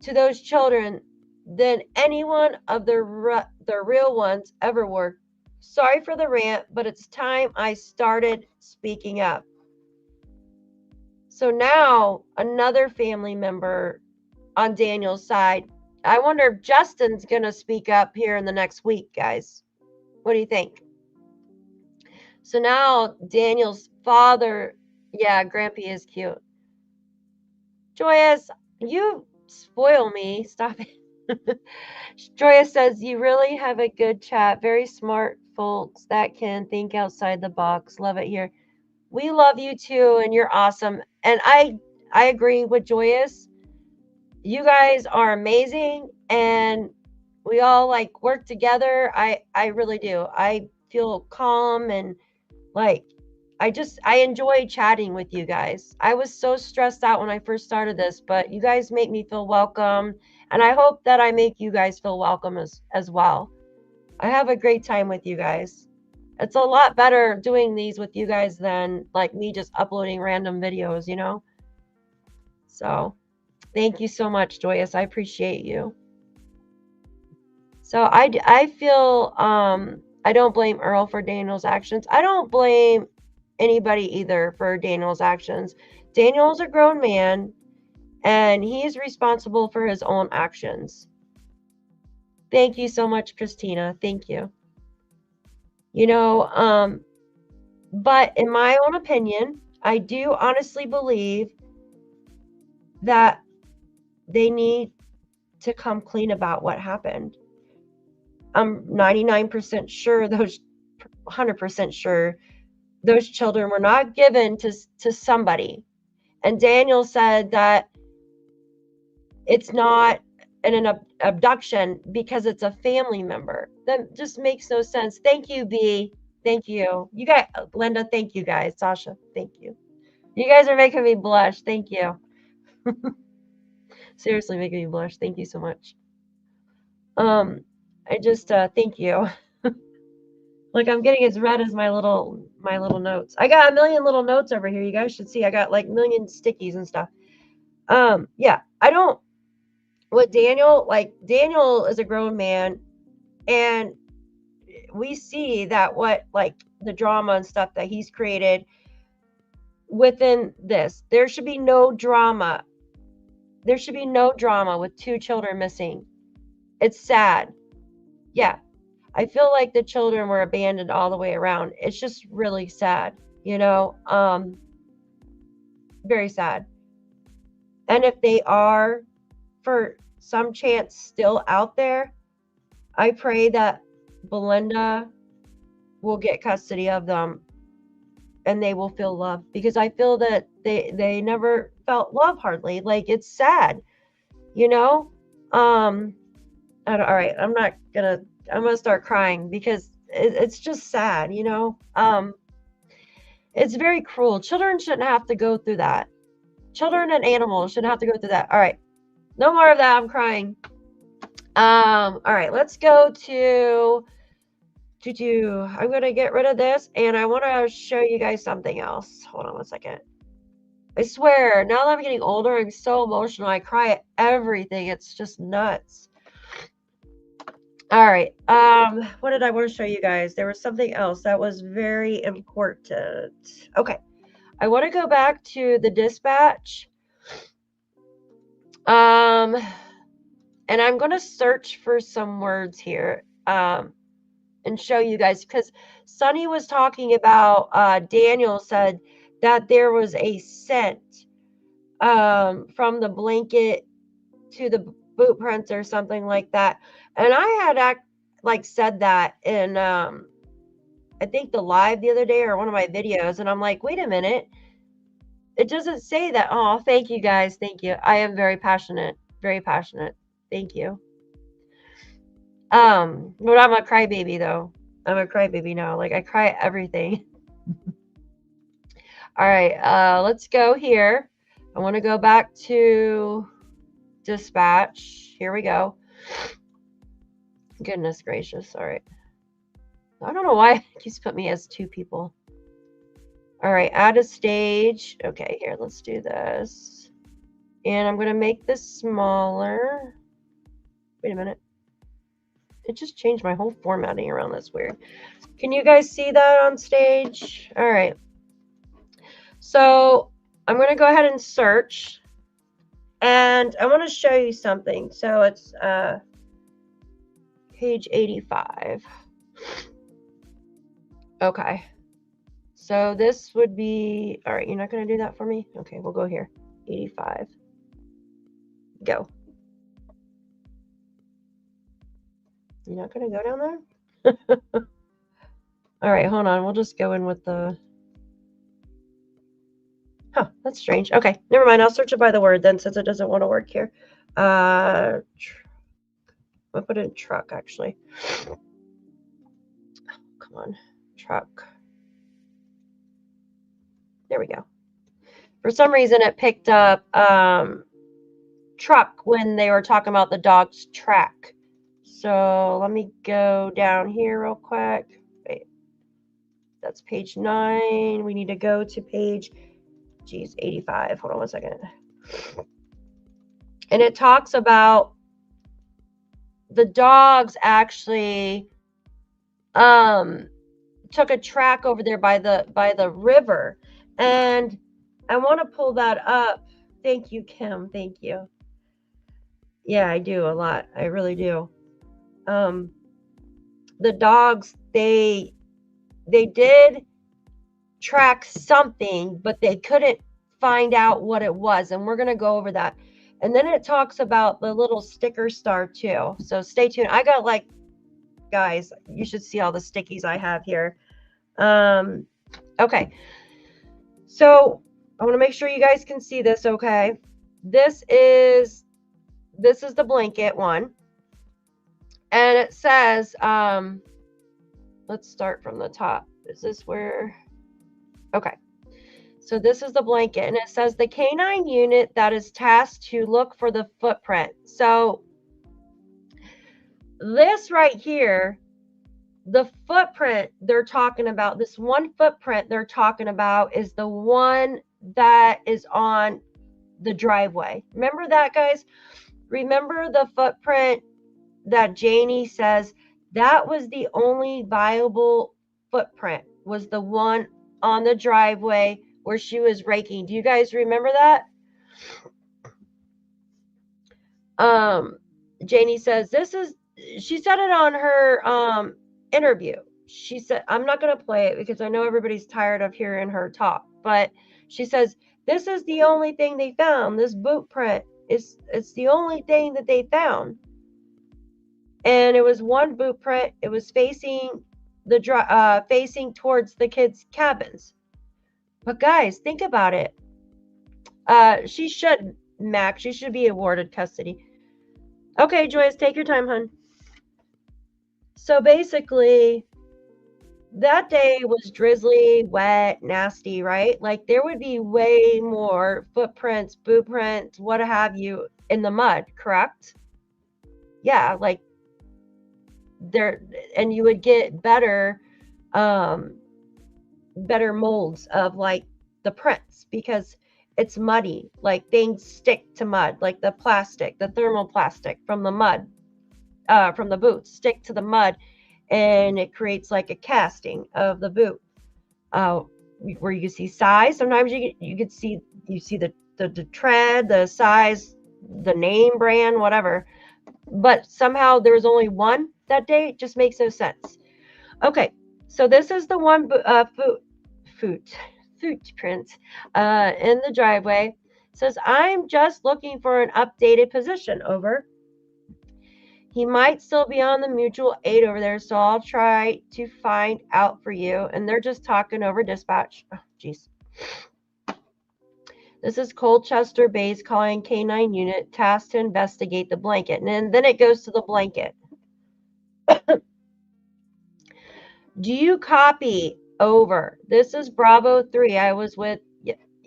to those children than anyone of the real ones ever were. Sorry for the rant, but it's time I started speaking up. So now another family member on Daniel's side. I wonder if Justin's going to speak up here in the next week, guys. What do you think? So now Daniel's father, yeah, Grampy is cute. Joyous, you spoil me. Stop it. Joyous says, you really have a good chat. Very smart folks that can think outside the box. Love it here. We love you too, and you're awesome. And I agree with Joyous. You guys are amazing, and we all like work together. I really do. I feel calm and like I enjoy chatting with you guys. I was so stressed out when I first started this, but you guys make me feel welcome, and I hope that I make you guys feel welcome as well. I have a great time with you guys. It's a lot better doing these with you guys than like me just uploading random videos, you know? So, thank you so much, Joyous. I appreciate you. So I feel I don't blame Earl for Daniel's actions. I don't blame anybody either for Daniel's actions. Daniel's a grown man and he's responsible for his own actions. Thank you so much, Christina. Thank you. You know, but in my own opinion, I do honestly believe that they need to come clean about what happened. I'm 99% sure, those 100% sure those children were not given to somebody. And Daniel said that it's not an abduction because it's a family member. That just makes no sense. Thank you, B. Thank you. You guys, Linda, thank you guys. Sasha, thank you. You guys are making me blush. Thank you. Seriously making me blush. Thank you so much. I just thank you. Like I'm getting as red as my little notes. I got a million little notes over here. You guys should see. I got like million stickies and stuff. Yeah, I don't with Daniel, like Daniel is a grown man and we see that what like the drama and stuff that he's created within this. There should be no drama. There should be no drama with two children missing. It's sad. Yeah. I feel like the children were abandoned all the way around. It's just really sad, you know? Very sad. And if they are for some chance still out there, I pray that Belinda will get custody of them and they will feel love, because I feel that they never felt love hardly. Like it's sad, you know? All right, I'm gonna start crying because it's just sad, you know? It's very cruel. Children shouldn't have to go through that. Children and animals shouldn't have to go through that. All right, no more of that. I'm crying. All right, let's go to I'm gonna get rid of this and I want to show you guys something else. Hold on one second. I swear, now that I'm getting older, I'm so emotional. I cry at everything. It's just nuts. All right. What did I want to show you guys? There was something else that was very important. Okay. I want to go back to the dispatch. And I'm going to search for some words here. And show you guys, because Sunny was talking about Daniel said that there was a scent from the blanket to the boot prints or something like that, and I had said that in I think the live the other day or one of my videos, and I'm like, wait a minute, it doesn't say that. Oh, thank you guys, thank you. I am very passionate, thank you. But I'm a crybaby though. I'm a crybaby now. Like I cry at everything. All right, let's go here. I want to go back to dispatch. Here we go. Goodness gracious. All right. I don't know why it keeps putting me as 2 people. All right, add a stage. Okay, here, let's do this. And I'm going to make this smaller. Wait a minute. It just changed my whole formatting around. That's weird. Can you guys see that on stage? All right. So I'm going to go ahead and search. And I want to show you something. So it's page 85. Okay. So this would be, all right, you're not going to do that for me? Okay, we'll go here. 85. Go. You're not going to go down there? All right, hold on. We'll just go in with the... Huh, that's strange. Okay, never mind. I'll search it by the word then, since it doesn't want to work here. I'll put in truck, actually. Oh, come on. Truck. There we go. For some reason, it picked up truck when they were talking about the dog's track. So let me go down here real quick. Wait, that's page 9. We need to go to page, 85. Hold on one second. And it talks about the dogs actually took a track over there by the river. And I want to pull that up. Thank you, Kim. Thank you. Yeah, I do a lot. I really do. The dogs, they did track something, but they couldn't find out what it was. And we're going to go over that. And then it talks about the little sticker star too. So stay tuned. I got like, guys, you should see all the stickies I have here. Okay. So I want to make sure you guys can see this. Okay. This is the blanket one. And it says, let's start from the top. Is this where? Okay. So this is the blanket, and it says the canine unit that is tasked to look for the footprint. So this right here, the footprint they're talking about, this one footprint they're talking about is the one that is on the driveway. Remember that, guys? Remember the footprint that Janie says that was the only viable footprint, was the one on the driveway where she was raking. Do you guys remember that? Janie says she said it on her interview. She said, I'm not going to play it because I know everybody's tired of hearing her talk, but she says, this is the only thing they found. This boot print it's the only thing that they found. And it was one boot print. It was facing towards the kids' cabins. But guys, think about it. She should be awarded custody. Okay, Joyce, take your time, hon. So basically, that day was drizzly, wet, nasty, right? Like there would be way more footprints, boot prints, what have you, in the mud, correct? Yeah, like there, and you would get better molds of like the prints because it's muddy. Like things stick to mud, like the plastic, the thermal plastic from the mud, from the boots stick to the mud, and it creates like a casting of the boot, where you see size. Sometimes you could see the tread, the size, the name brand, whatever. But somehow there was only one that day. It just makes no sense. Okay, so this is the one footprint in the driveway. It says, I'm just looking for an updated position. Over. He might still be on the mutual aid over there, so I'll try to find out for you. And they're just talking over dispatch. Oh, jeez. This is Colchester Bay's calling K9 unit tasked to investigate the blanket. And then it goes to the blanket. Do you copy? Over. This is Bravo 3. I was with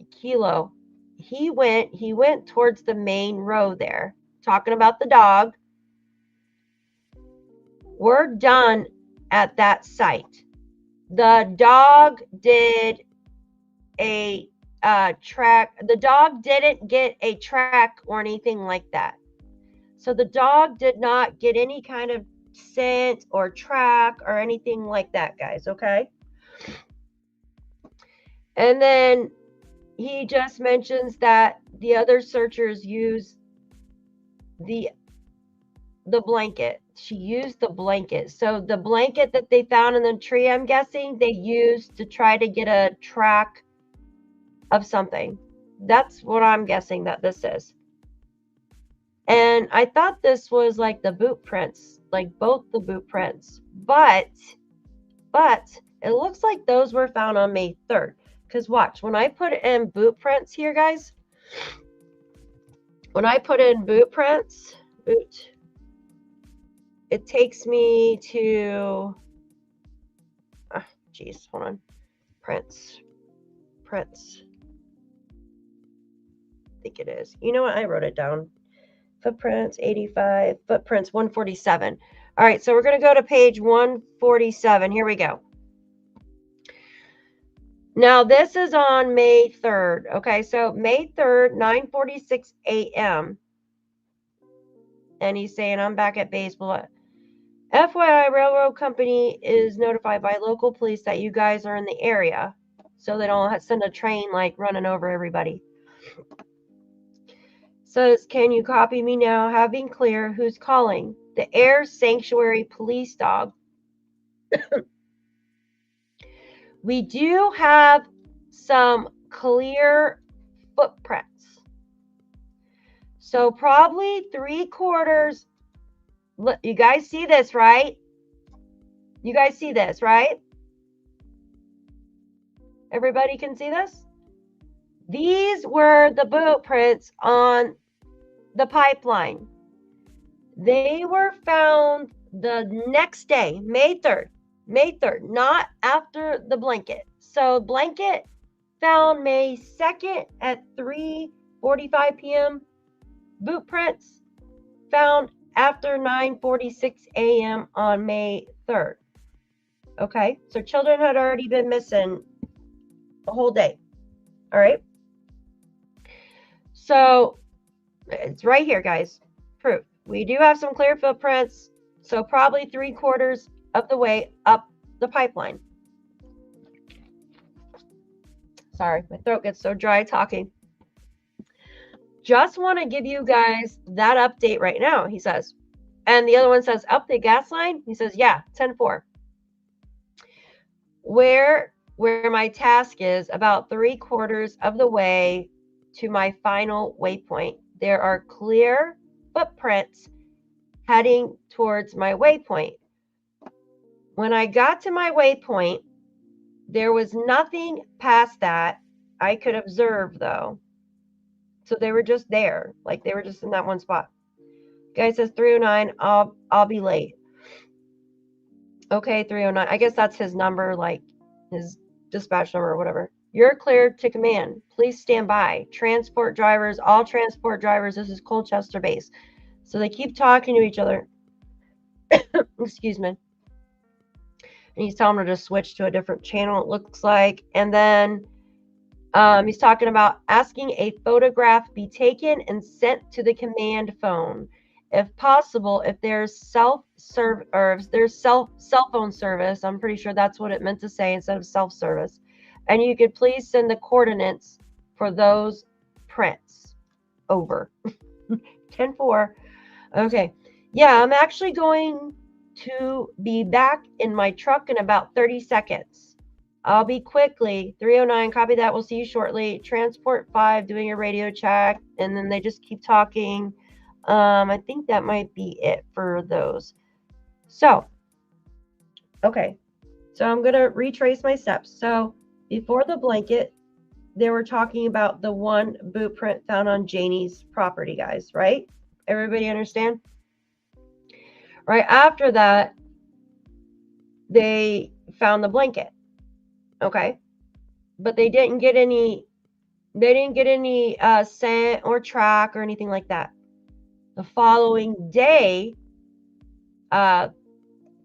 Kilo. He went towards the main row there, talking about the dog. We're done at that site. The dog did a track. The dog didn't get a track or anything like that. So the dog did not get any kind of scent or track or anything like that, guys, okay? And then he just mentions that the other searchers use the blanket. She used the blanket. So the blanket that they found in the tree, I'm guessing, they used to try to get a track of something. That's what I'm guessing that this is. And I thought this was like the boot prints, like both the boot prints. But it looks like those were found on May 3rd. Because watch, when I put in boot prints here, guys, when I put in boot prints, it takes me to, geez, hold on, prints, I think it is. You know what? I wrote it down. Footprints, 85, footprints, 147. All right, so we're going to go to page 147. Here we go. Now, this is on May 3rd. Okay, so May 3rd, 9:46 a.m. And he's saying, I'm back at baseball. FYI, railroad company is notified by local police that you guys are in the area, so they don't send a train like running over everybody. Says, can you copy me now? Having clear. Who's calling? The Air Sanctuary Police Dog. We do have some clear footprints. So probably 3/4. Look, you guys see this, right? You guys see this, right? Everybody can see this? These were the boot prints on the pipeline. They were found the next day, May 3rd. May 3rd, not after the blanket. So blanket found May 2nd at 3:45 p.m. Boot prints found after 9:46 a.m. on May 3rd. Okay, so children had already been missing a whole day. All right. So it's right here, guys. Proof. We do have some clear footprints. So probably 3/4 of the way up the pipeline. Sorry, my throat gets so dry talking. Just want to give you guys that update right now, he says. And the other one says, up the gas line? He says, yeah, 10-4. Where my task is about 3/4 of the way to my final waypoint. There are clear footprints heading towards my waypoint. When I got to my waypoint, there was nothing past that I could observe, though. So they were just there, like they were just in that one spot. Guy says 309. I'll be late. Okay, 309. I guess that's his number, like his dispatch number or whatever. You're cleared to command. Please stand by. Transport drivers, all transport drivers. This is Colchester base. So they keep talking to each other. Excuse me. And he's telling her to switch to a different channel, it looks like. And then he's talking about asking a photograph be taken and sent to the command phone. If possible, if there's cell phone service, I'm pretty sure that's what it meant to say instead of self-service. And you could please send the coordinates for those prints. Over. 10-4. Okay. Yeah, I'm actually going to be back in my truck in about 30 seconds. I'll be quickly. 309, copy that. We'll see you shortly. Transport 5 doing a radio check. And then they just keep talking. I think that might be it for those. So, okay. So I'm going to retrace my steps. So before the blanket, they were talking about the one boot print found on Janie's property, guys, right? Everybody understand? Right after that, they found the blanket. Okay. But they didn't get any scent or track or anything like that. The following day,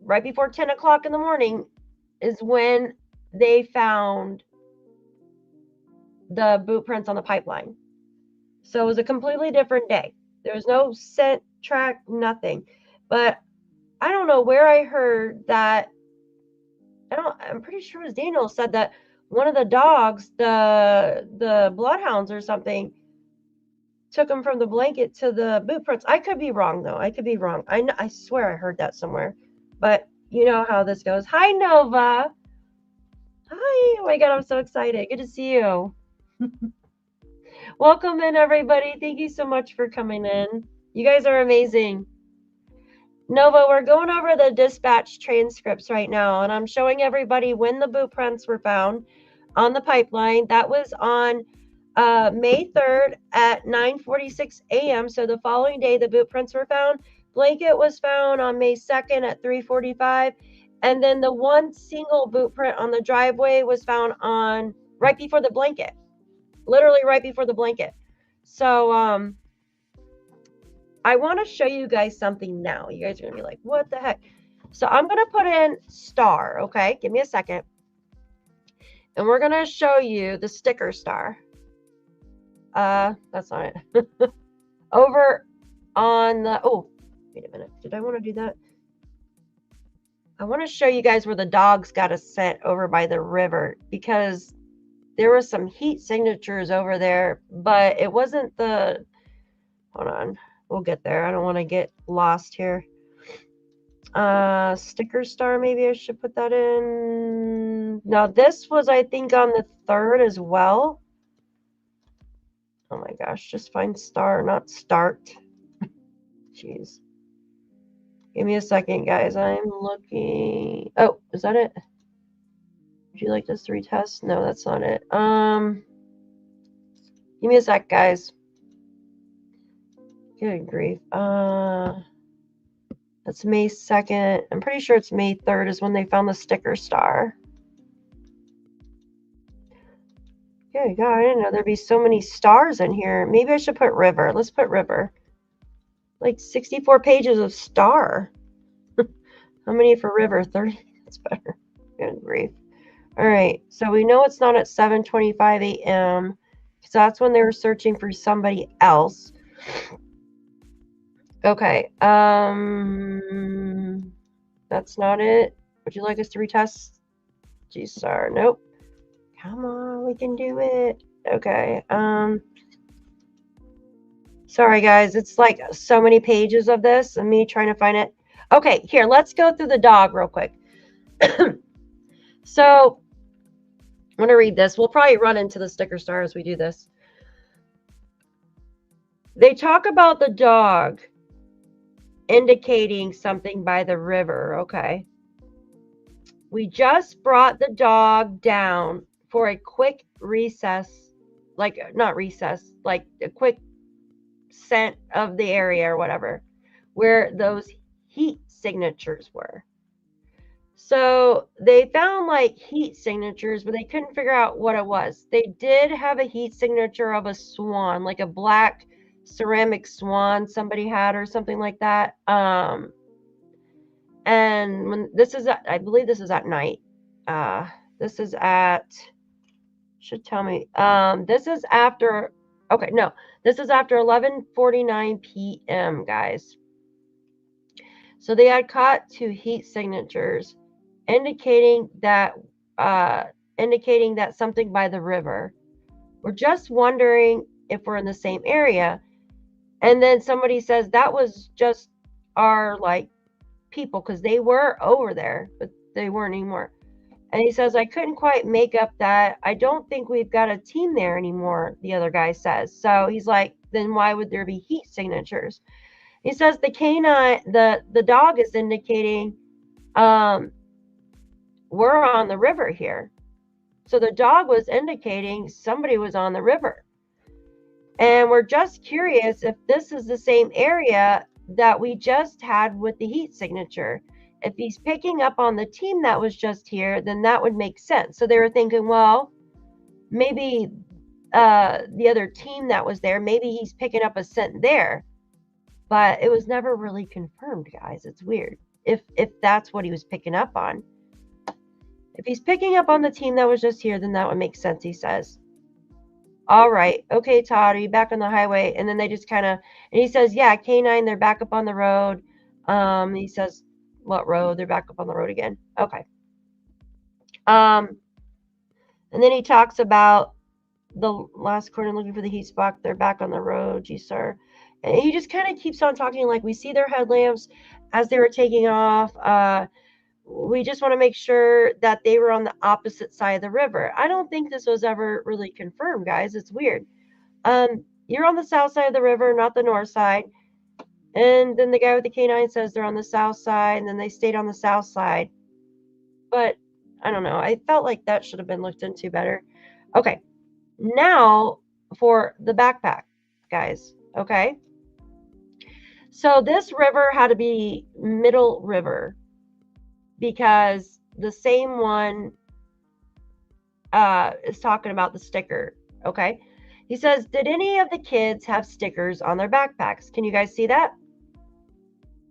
right before 10 o'clock in the morning is when they found the boot prints on the pipeline. So it was a completely different day. There was no scent track, nothing. But I don't know where I heard that. I'm pretty sure it was Daniel said that one of the dogs, the bloodhounds or something, took him from the blanket to the boot prints. I could be wrong though. I could be wrong. I swear I heard that somewhere. But you know how this goes. Hi, Nova. Hi. Oh my God, I'm so excited. Good to see you. Welcome in, everybody. Thank you so much for coming in. You guys are amazing. Nova, we're going over the dispatch transcripts right now, and I'm showing everybody when the boot prints were found on the pipeline. That was on May 3rd at 9:46 a.m. So the following day, the boot prints were found. Blanket was found on May 2nd at 3:45. And then the one single boot print on the driveway was found on right before the blanket. Literally right before the blanket. So I want to show you guys something now. You guys are going to be like, what the heck? So I'm going to put in star, okay? Give me a second. And we're going to show you the sticker star. That's not it. Over on the, oh, wait a minute. Did I want to do that? I want to show you guys where the dogs got a scent over by the river, because there were some heat signatures over there, but it wasn't the, hold on, we'll get there. I don't want to get lost here. Sticker star, maybe I should put that in. Now this was, I think, on the 3rd as well. Oh my gosh, just find star, not start. Jeez. Give me a second, guys. I'm looking. Oh, is that it? Would you like this to retest? No, that's not it. Give me a sec, guys. Good grief. That's May 2nd. I'm pretty sure it's May 3rd is when they found the sticker star. Good God, I didn't know there'd be so many stars in here. Maybe I should put river. Let's put river. Like 64 pages of star. How many for river? 30? That's better. Good grief. All right, so we know it's not at 7:25 a.m. because that's when they were searching for somebody else. Okay, that's not it. Would you like us to retest? G-star, nope. Come on, we can do it. Okay, sorry guys, it's like so many pages of this and me trying to find it. Okay, here, let's go through the dog real quick. So, I'm going to read this. We'll probably run into the sticker star as we do this. They talk about the dog indicating something by the river. Okay. We just brought the dog down for a quick recess, like not recess, like a quick scent of the area or whatever, where those heat signatures were. So they found like heat signatures, but they couldn't figure out what it was. They did have a heat signature of a swan, like a black ceramic swan somebody had or something like that. And when this is at, I believe this is at night. This is at, should tell me. This is after, okay, no, this is after 11:49 p.m., guys. So they had caught 2 heat signatures indicating that something by the river. We're just wondering if we're in the same area. And then somebody says that was just our like people, because they were over there, but they weren't anymore. And he says, I couldn't quite make up that. I don't think we've got a team there anymore, the other guy says. So he's like, then why would there be heat signatures? He says the canine, the dog is indicating we're on the river here. So the dog was indicating somebody was on the river. And we're just curious if this is the same area that we just had with the heat signature. If he's picking up on the team that was just here, then that would make sense. So they were thinking, well, maybe the other team that was there, maybe he's picking up a scent there. But it was never really confirmed, guys. It's weird. if that's what he was picking up on. If he's picking up on the team that was just here, then that would make sense, he says. All right. Okay, Todd, are you back on the highway? And then they just kind of, and he says, yeah, K9, they're back up on the road. He says, what road? They're back up on the road again. Okay. And then he talks about the last corner looking for the heat spot. They're back on the road, gee, sir. And he just kind of keeps on talking like we see their headlamps as they were taking off. We just want to make sure that they were on the opposite side of the river. I don't think this was ever really confirmed, guys. It's weird. You're on the south side of the river, not the north side. And then the guy with the K9 says they're on the south side, and then they stayed on the south side. But I don't know. I felt like that should have been looked into better. Okay. Now for the backpack, guys. Okay. So this river had to be Middle River, because the same one is talking about the sticker. Okay. He says, did any of the kids have stickers on their backpacks? Can you guys see that?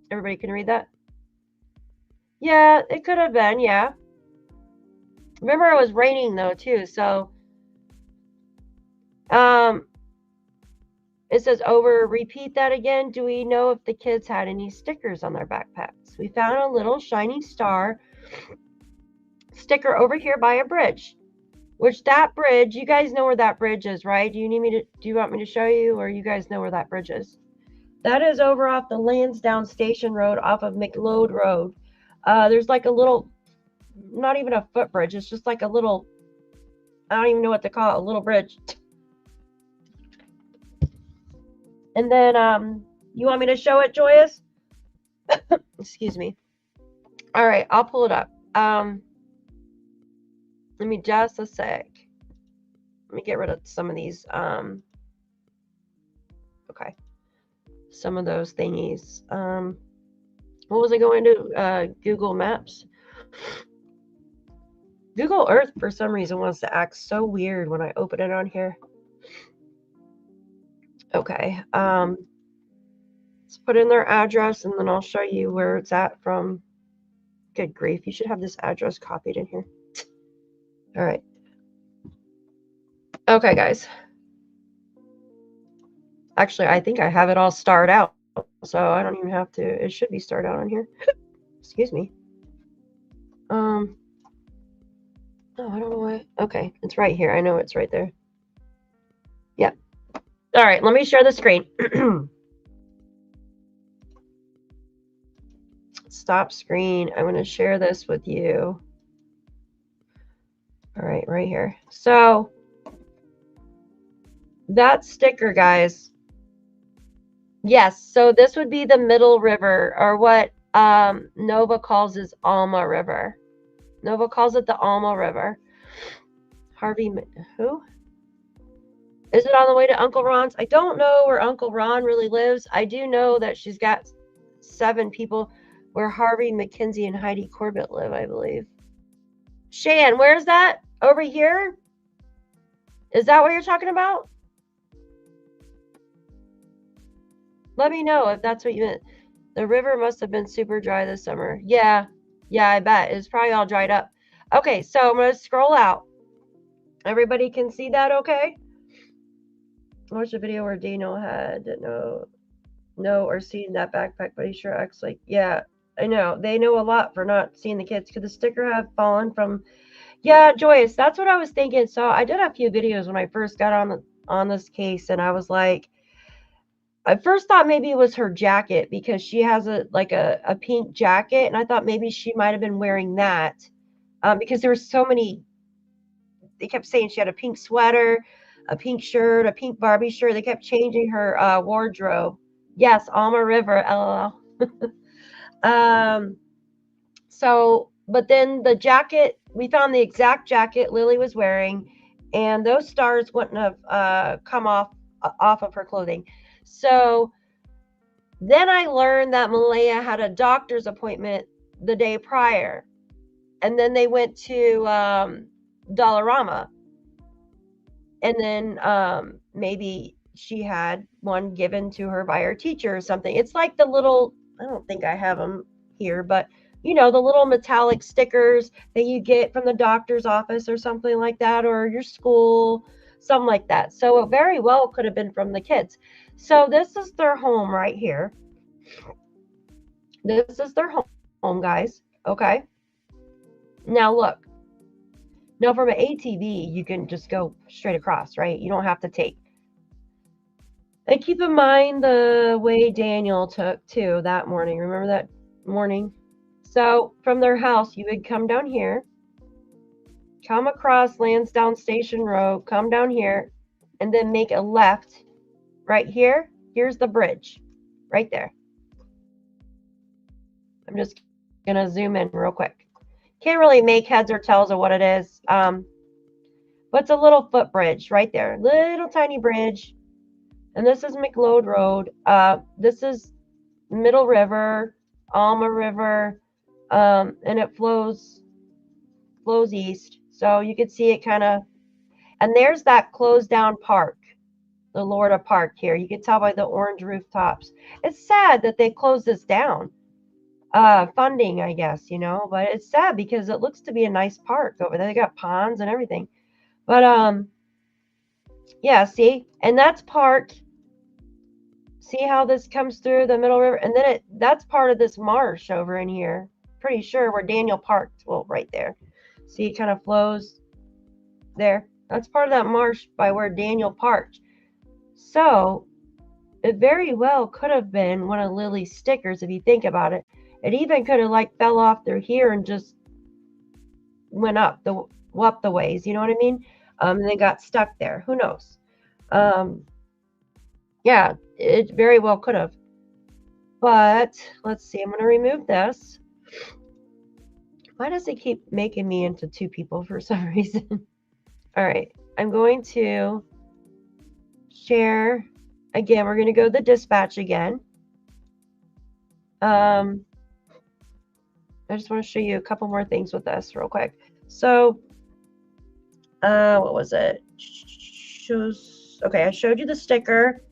Everybody can read that? Yeah, it could have been. Yeah. Remember, it was raining though too. So it says over, repeat that again. Do we know if the kids had any stickers on their backpacks? We found a little shiny star sticker over here by a bridge, which that bridge, you guys know where that bridge is, right? Do you want me to show you, or you guys know where that bridge is? That is over off the Landsdowne Station Road off of McLeod Road. There's like a little, not even a footbridge. It's just like a little, I don't even know what to call it, a little bridge. And then, you want me to show it, Joyous? Excuse me. All right, I'll pull it up. Let me just a sec. Let me get rid of some of these. Okay. Some of those thingies. What was I going to? Google Maps. Google Earth, for some reason, wants to act so weird when I open it on here. Okay. Let's put in their address, and then I'll show you where it's at from. Good grief. You should have this address copied in here. All right. Okay, guys. Actually, I think I have it all starred out, so I don't even have to. It should be starred out on here. Excuse me. Oh, I don't know why. Okay, it's right here. I know it's right there. Yeah. All right, let me share the screen. Stop screen. I'm going to share this with you. All right, right here. So that sticker, guys. Yes, so this would be the Middle River, or what Nova calls is Alma River. Nova calls it the Alma River. Harvey, who? Is it on the way to Uncle Ron's? I don't know where Uncle Ron really lives. I do know that she's got 7 people where Harvey, Mackenzie, and Heidi Corbett live, I believe. Shan, where's that? Over here? Is that what you're talking about? Let me know if that's what you meant. The river must have been super dry this summer. Yeah, I bet. It's probably all dried up. Okay, so I'm going to scroll out. Everybody can see that okay? I watched a video where Daniel had know or seen that backpack, but he sure acts like, yeah, I know. They know a lot for not seeing the kids. Could the sticker have fallen from... Yeah, Joyce, that's what I was thinking. So I did a few videos when I first got on this case, and I was like, I first thought maybe it was her jacket, because she has a pink jacket, and I thought maybe she might have been wearing that, because there were so many. They kept saying she had a pink sweater, a pink shirt, a pink Barbie shirt. They kept changing her wardrobe. Yes, Alma River, LOL. So, but then the jacket, we found the exact jacket Lily was wearing, and those stars wouldn't have come off of her clothing. So then I learned that Malaya had a doctor's appointment the day prior, and then they went to Dollarama, and then maybe she had one given to her by her teacher or something. It's like the little, I don't think I have them here, but you know, the little metallic stickers that you get from the doctor's office or something like that, or your school, something like that. So it very well could have been from the kids. So this is their home right here. This is their home, guys. Okay. Now look. Now from an ATV, you can just go straight across, right? You don't have to take. And keep in mind the way Daniel took too that morning. Remember that morning? So from their house, you would come down here, come across Landsdowne Station Road, come down here, and then make a left right here. Here's the bridge right there. I'm just going to zoom in real quick. Can't really make heads or tails of what it is. But it's a little footbridge right there. Little tiny bridge. And this is McLeod Road. This is Middle River, Alma River, and it flows east. So you can see it kind of, and there's that closed down park, the Lorda Park here. You can tell by the orange rooftops. It's sad that they closed this down. Funding, I guess, you know, but it's sad because it looks to be a nice park over there. They got ponds and everything. But yeah, see, and that's parked. See how this comes through the Middle River, and then that's part of this marsh over in here. Pretty sure where Daniel parked. Well, right there. See, it kind of flows there. That's part of that marsh by where Daniel parked. So it very well could have been one of Lily's stickers if you think about it. It even could have like fell off through here and just went up the ways, you know what I mean? And they got stuck there. Who knows? Yeah, it very well could have. But let's see. I'm going to remove this. Why does it keep making me into two people for some reason? All right. I'm going to share. Again, we're going to go to the dispatch again. I just want to show you a couple more things with this real quick. So, what was it? Okay, I showed you the sticker,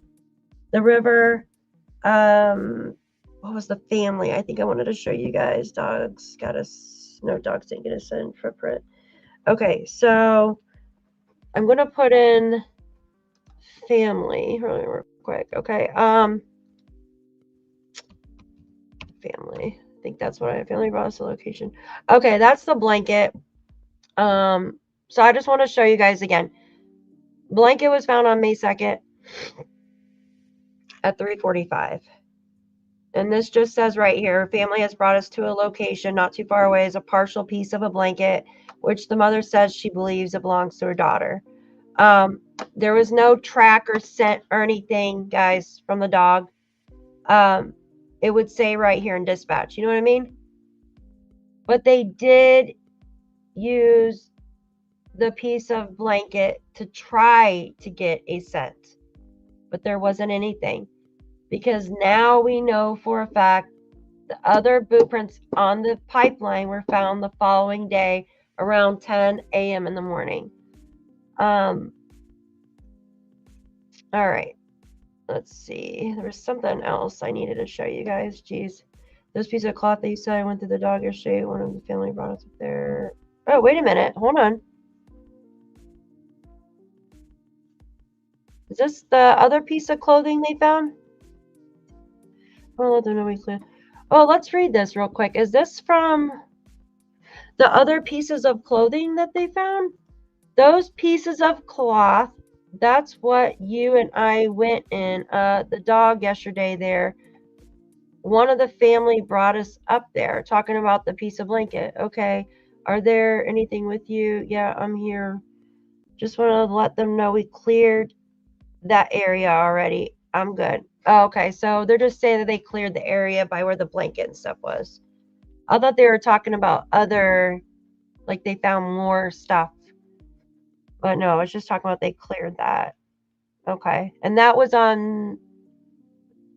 the river. What was the family? I think I wanted to show you guys. Dogs got us. No, dogs didn't get us in footprint. Okay, so I'm gonna put in family really real quick. Okay, family. I think that's what family brought us the location. Okay, that's the blanket. So I just want to show you guys again. Blanket was found on May 2nd at 3:45. And this just says right here, family has brought us to a location not too far away as a partial piece of a blanket, which the mother says she believes it belongs to her daughter. There was no track or scent or anything, guys, from the dog. It would say right here in dispatch, you know what I mean? But they did use the piece of blanket to try to get a scent, but there wasn't anything, because now we know for a fact the other boot prints on the pipeline were found the following day around 10 a.m. in the morning. All right, let's see. There was something else I needed to show you guys. Jeez, this piece of cloth that you said I went through the dog yesterday. One of the family brought us up there. Oh, wait a minute. Hold on. Is this the other piece of clothing they found? Oh, let them know we clear. Oh, let's read this real quick. Is this from the other pieces of clothing that they found? Those pieces of cloth, that's what you and I went in. The dog yesterday there, one of the family brought us up there talking about the piece of blanket. Okay. Are there anything with you? Yeah, I'm here. Just want to let them know we cleared that area already. I'm good. Oh, okay, so they're just saying that they cleared the area by where the blanket and stuff was. I thought they were talking about other, like they found more stuff. But no, it's just talking about they cleared that. Okay, and that was on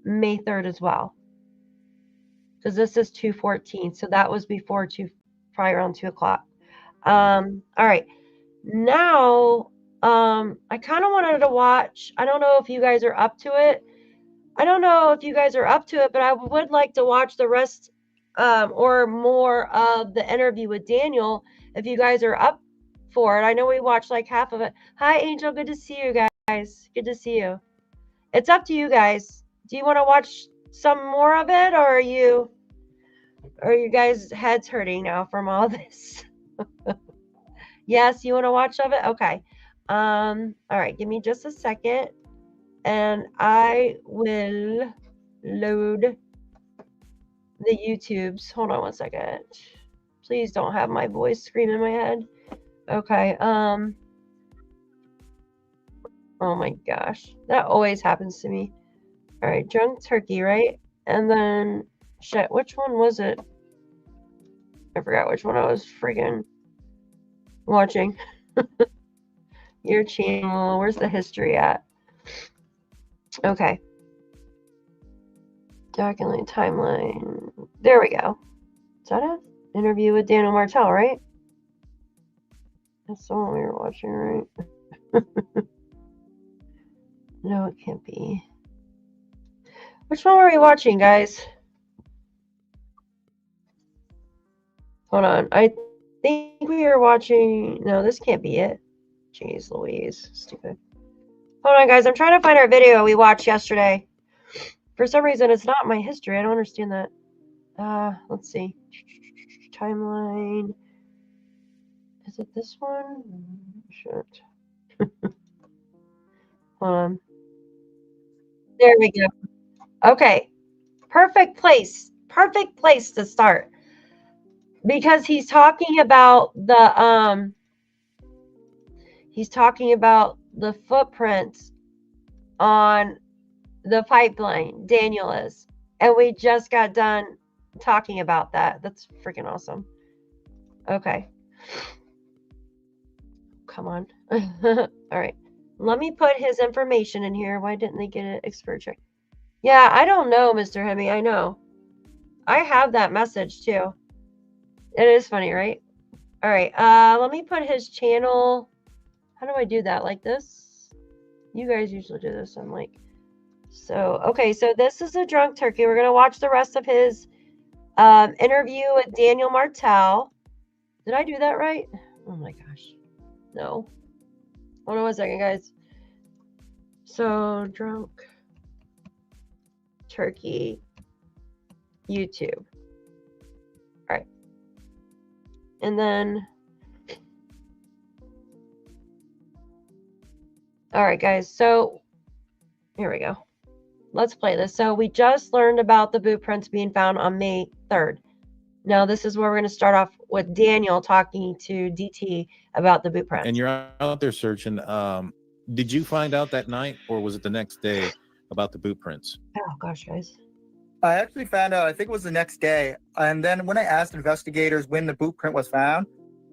May 3rd as well. Because this is 2:14, so that was before probably around 2 o'clock. All right, now I kind of wanted to watch. I don't know if you guys are up to it. But I would like to watch the rest or more of the interview with Daniel, if you guys are up for it. I know we watched like half of it. Hi, Angel. Good to see you guys. Good to see you. It's up to you guys. Do you want to watch some more of it, or are you guys' heads hurting now from all this? Yes, you want to watch of it? Okay. All right, give me just a second, and I will load the YouTubes. Hold on one second. Please don't have my voice scream in my head. Okay. Oh my gosh, that always happens to me. All right, drunk turkey, right? And then shit, which one was it? I forgot which one I was freaking watching. Your channel, where's the history at? Okay. Jack and Lilly timeline. There we go. Is that it? Interview with Daniel Martell, right? That's the one we were watching, right? No, it can't be. Which one were we watching, guys? Hold on. I think we were watching... No, this can't be it. Jeez Louise. Stupid. Hold on, guys. I'm trying to find our video we watched yesterday. For some reason, it's not my history. I don't understand that. Let's see. Timeline. Is it this one? Shit. Hold on. There we go. Okay. Perfect place. Perfect place to start. Because he's talking about the footprints on the pipeline. Daniel is. And we just got done talking about that. That's freaking awesome. Okay. Come on. All right. Let me put his information in here. Why didn't they get an expert check? Yeah, I don't know, Mr. Hemi. I know. I have that message too. It is funny, right? All right. Let me put his channel. How do I do that? Like this? You guys usually do this. I'm like, so, okay. So this is a drunk turkey. We're going to watch the rest of his interview with Daniel Martell. Did I do that right? Oh my gosh. No. Hold on one second, guys. So, drunk turkey YouTube. All right. And then, all right, guys. So, here we go. Let's play this. So, we just learned about the boot prints being found on May 3rd. Now, this is where we're going to start off with Daniel talking to DT about the boot prints. And you're out there searching. Did you find out that night, or was it the next day about the boot prints? Oh, gosh, guys. I actually found out, I think it was the next day. And then when I asked investigators when the boot print was found,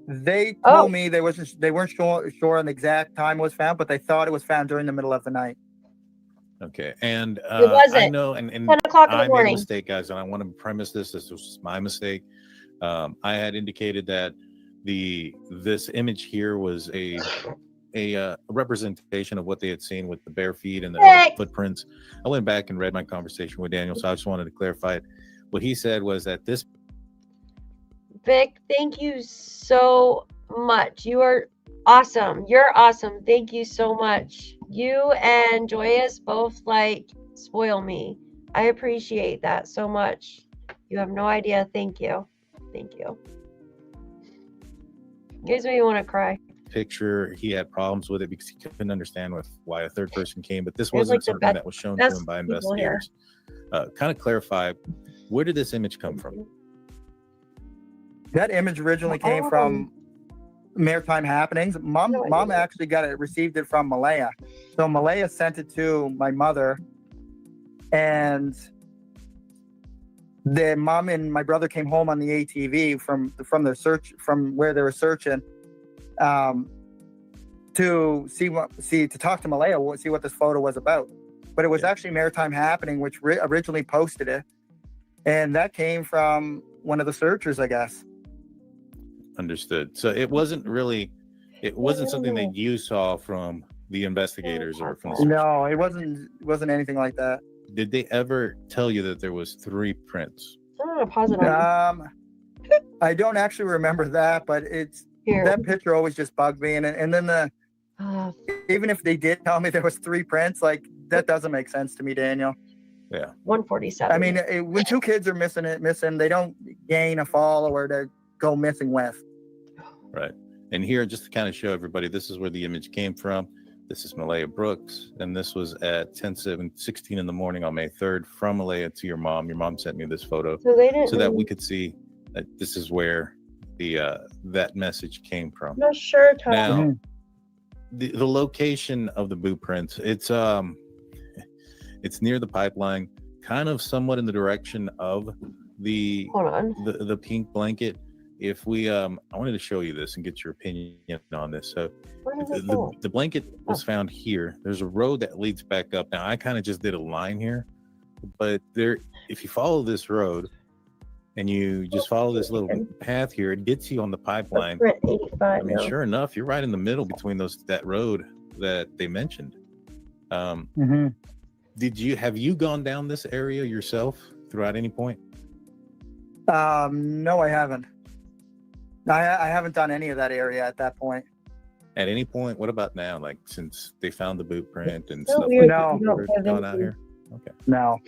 they told me they weren't sure on the exact time it was found, but they thought it was found during the middle of the night. Okay. And it wasn't. I know, and 10 o'clock in the morning. I made a mistake, guys, and I want to premise this. This was my mistake. I had indicated that this image here was a representation of what they had seen with the bare feet and the footprints. I went back and read my conversation with Daniel, so I just wanted to clarify it. What he said was that this... Vic, thank you so much. You are awesome. You're awesome. Thank you so much. You and Joyous both like spoil me. I appreciate that so much. You have no idea. Thank you. Thank you. Gives me want to cry. Picture, he had problems with it because he couldn't understand why a third person came, but this wasn't like something that was shown to him by investigators. Kind of clarify, where did this image come from? That image originally came from Maritime Happenings. Mom actually received it from Malaya. So Malaya sent it to my mother, and the mom and my brother came home on the ATV from where they were searching, to talk to Malaya, see what this photo was about. But it was actually Maritime Happening, which originally posted it, and that came from one of the searchers, I guess. Understood. So it wasn't something that you saw from the investigators or from the search. No, it wasn't anything like that. Did they ever tell you that there was 3 prints? I'm gonna pause it on. I don't actually remember that, but that picture always just bugged me. And then even if they did tell me there was 3 prints, like that doesn't make sense to me, Daniel. Yeah. 147. I mean, when 2 kids are missing, they don't gain a follower to go missing with. Right. And here, just to kind of show everybody, this is where the image came from. This is Malaya Brooks, and this was at 10:16 in the morning on May 3rd from Malaya to your mom. Your mom sent me this photo so that we could see that this is where that message came from. I'm not sure, Tom. Now, the location of the boot prints, it's near the pipeline, kind of somewhat in the direction of the pink blanket. If we I wanted to show you this and get your opinion on this. So the blanket was found here. There's a road that leads back up. Now I kind of just did a line here, but if you follow this road and you just follow this little path here, it gets you on the pipeline. I mean, sure enough, you're right in the middle between that road that they mentioned. Have you gone down this area yourself throughout any point? No, I haven't. I haven't done any of that area at that point. At any point? What about now? Like since they found the boot print and stuff? Weird. No. Gone out here? Okay. No.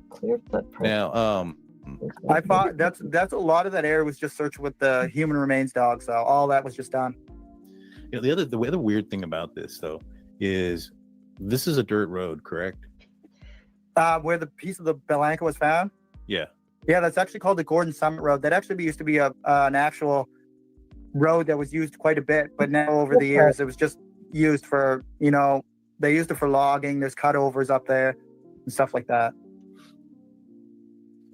Clear footprint. Now, I thought that's a lot of that area was just searched with the human remains dog. So all that was just done. You know, the other weird thing about this though is this is a dirt road, correct? Where the piece of the Belanca was found? Yeah. Yeah, that's actually called the Gordon Summit Road. That actually used to be an actual road that was used quite a bit, but now over the years it was just used for, they used it for logging. There's cutovers up there and stuff like that.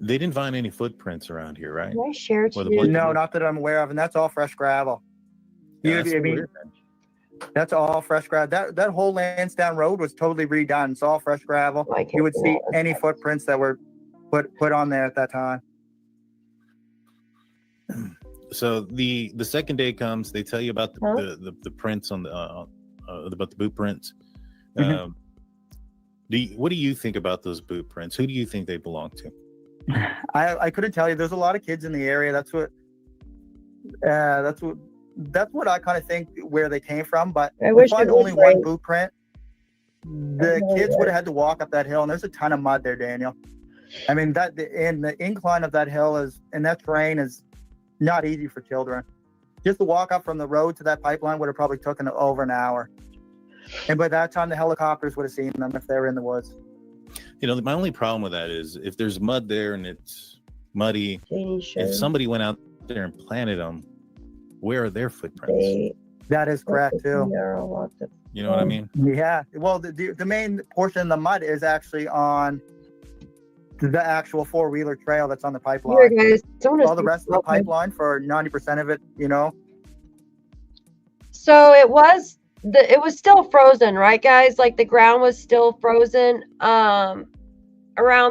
They didn't find any footprints around here, right? I shared No, not that I'm aware of, and that's all fresh gravel. Yeah, that's all fresh gravel. That whole Landsdowne road was totally redone. It's all fresh gravel. You would see any footprints that were put on there at that time. So the second day comes, they tell you about the prints on about the boot prints. What do you think about those boot prints? Who do you think they belong to? I couldn't tell you. There's a lot of kids in the area. That's what I kind of think where they came from. But if I find only one boot print, the kids would have had to walk up that hill, and there's a ton of mud there, Daniel. I mean, the incline of that hill and that terrain is not easy for children. Just to walk up from the road to that pipeline would have probably taken over an hour. And by that time, the helicopters would have seen them if they were in the woods. My only problem with that is if there's mud there and it's muddy, if somebody went out there and planted them, where are their footprints? That is correct, too. You know what I mean? Yeah. Well, the main portion of the mud is actually on the actual 4-wheeler trail that's on the pipeline. Here, guys, all the rest of the pipeline for 90% of it, So it was still frozen, right, guys? Like the ground was still frozen around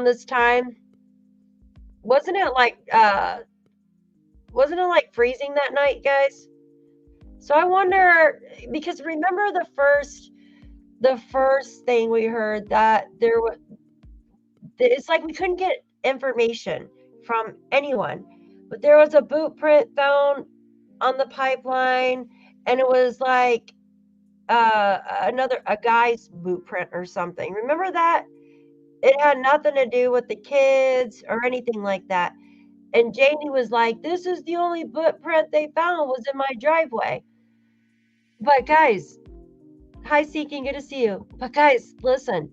this time. Wasn't it like freezing that night, guys? So I wonder, because remember the first thing we heard that there was, it's like we couldn't get information from anyone, but there was a boot print found on the pipeline, and it was like a guy's boot print or something. Remember that? It had nothing to do with the kids or anything like that. And Janie was like, this is the only boot print they found was in my driveway. But guys, hi Seeking, good to see you. But guys, listen,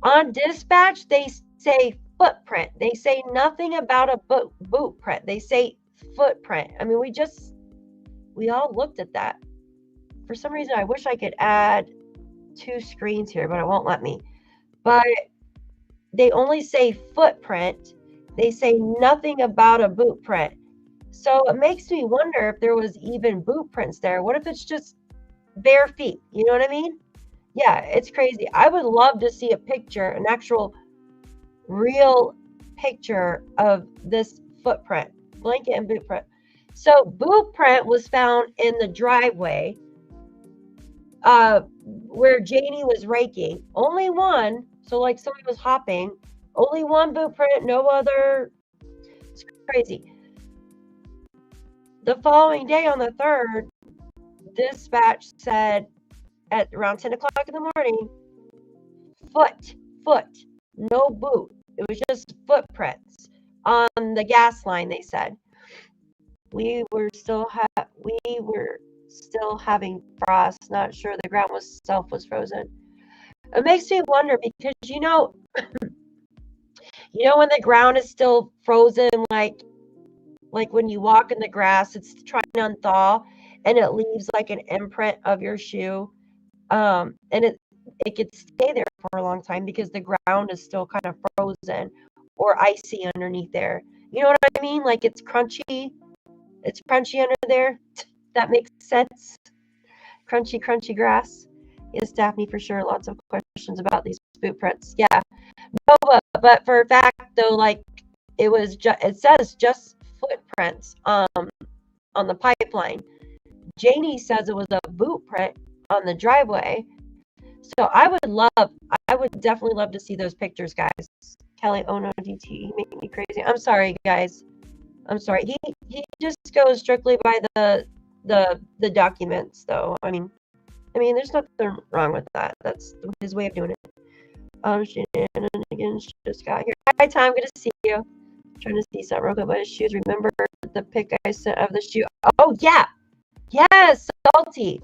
on dispatch, they say footprint. They say nothing about a boot print. They say footprint. I mean, we all looked at that. For some reason, I wish I could add 2 screens here, but it won't let me. But they only say footprint. They say nothing about a boot print. So it makes me wonder if there was even boot prints there. What if it's just bare feet? You know what I mean? Yeah, it's crazy. I would love to see a picture, an actual real picture of this footprint, blanket and boot print. So boot print was found in the driveway where Janie was raking. Only one. So like somebody was hopping Only one boot print, no other. It's crazy. The following day on the 3rd, dispatch said at around 10 o'clock in the morning, foot, no boot. It was just footprints on the gas line, they said. We were still having frost, not sure the ground itself was frozen. It makes me wonder because you know when the ground is still frozen, like when you walk in the grass, it's trying to unthaw and it leaves like an imprint of your shoe. And it could stay there for a long time because the ground is still kind of frozen or icy underneath there. You know what I mean? Like it's crunchy. It's crunchy under there. That makes sense. Crunchy grass. Yes, Daphne, for sure. Lots of questions about these boot prints. Yeah. No, but for a fact though, like it says just footprints on the pipeline. Janie says it was a boot print on the driveway. So I would definitely love to see those pictures, guys. Kelly, oh no, DT, you make me crazy. I'm sorry, guys. I'm sorry. He just goes strictly by the documents, though. I mean, there's nothing wrong with that. That's his way of doing it. Shenanigans just got here. Hi, Tom. Good to see you. I'm trying to see something real quick about his shoes. Remember the pic I sent of the shoe? Oh yeah, yes, Salty.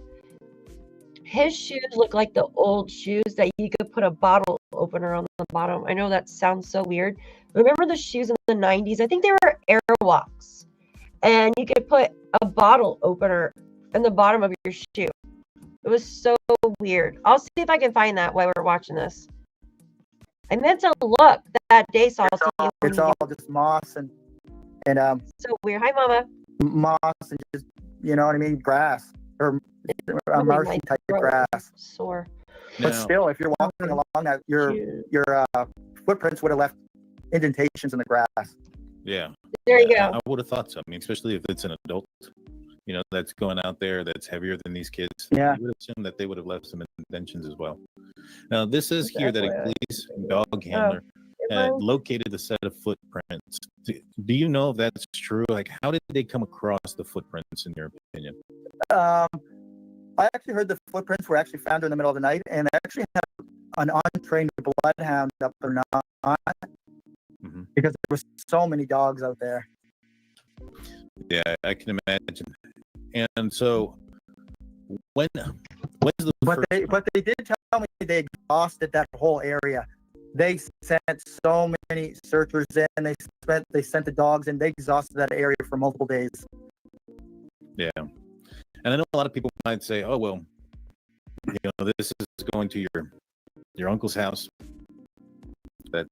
His shoes look like the old shoes that you could put a bottle opener on the bottom. I know that sounds so weird. Remember the shoes in the 90s? I think they were Airwalks. And you could put a bottle opener in the bottom of your shoe. It was so weird. I'll see if I can find that while we're watching this. I meant to look that day, Salty. It's all just moss and so weird. Hi, Mama. Moss and just, you know what I mean, grass. Or a marshy type of grass. Sore. But still, if you're walking along that, your footprints would have left indentations in the grass. Yeah. There you go. I would have thought so. I mean, especially if it's an adult, that's going out there that's heavier than these kids. Yeah. I would assume that they would have left some indentions as well. Now, this says here that a police dog handler had located the set of footprints. Do you know if that's true? Like, how did they come across the footprints, in your opinion? I actually heard the footprints were actually found in the middle of the night, and they actually have an untrained bloodhound up there now, because there were so many dogs out there. Yeah, I can imagine. And so, when's the but they did tell me they exhausted that whole area. They sent so many searchers in. They sent the dogs in. They exhausted that area for multiple days. Yeah. And I know a lot of people might say, "Oh well, this is going to your uncle's house." That's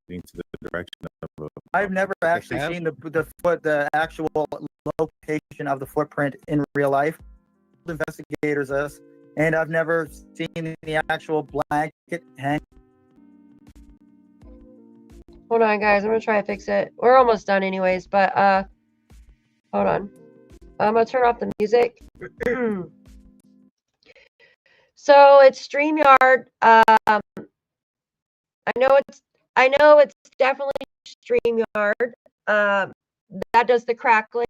leading to the direction of. I've never actually seen the actual location of the footprint in real life. Investigators us, and I've never seen the actual blanket hang. Hold on, guys. I'm gonna try to fix it. We're almost done, anyways. But hold on. I'm gonna turn off the music. So it's StreamYard. I know it's definitely StreamYard. That does the crackling.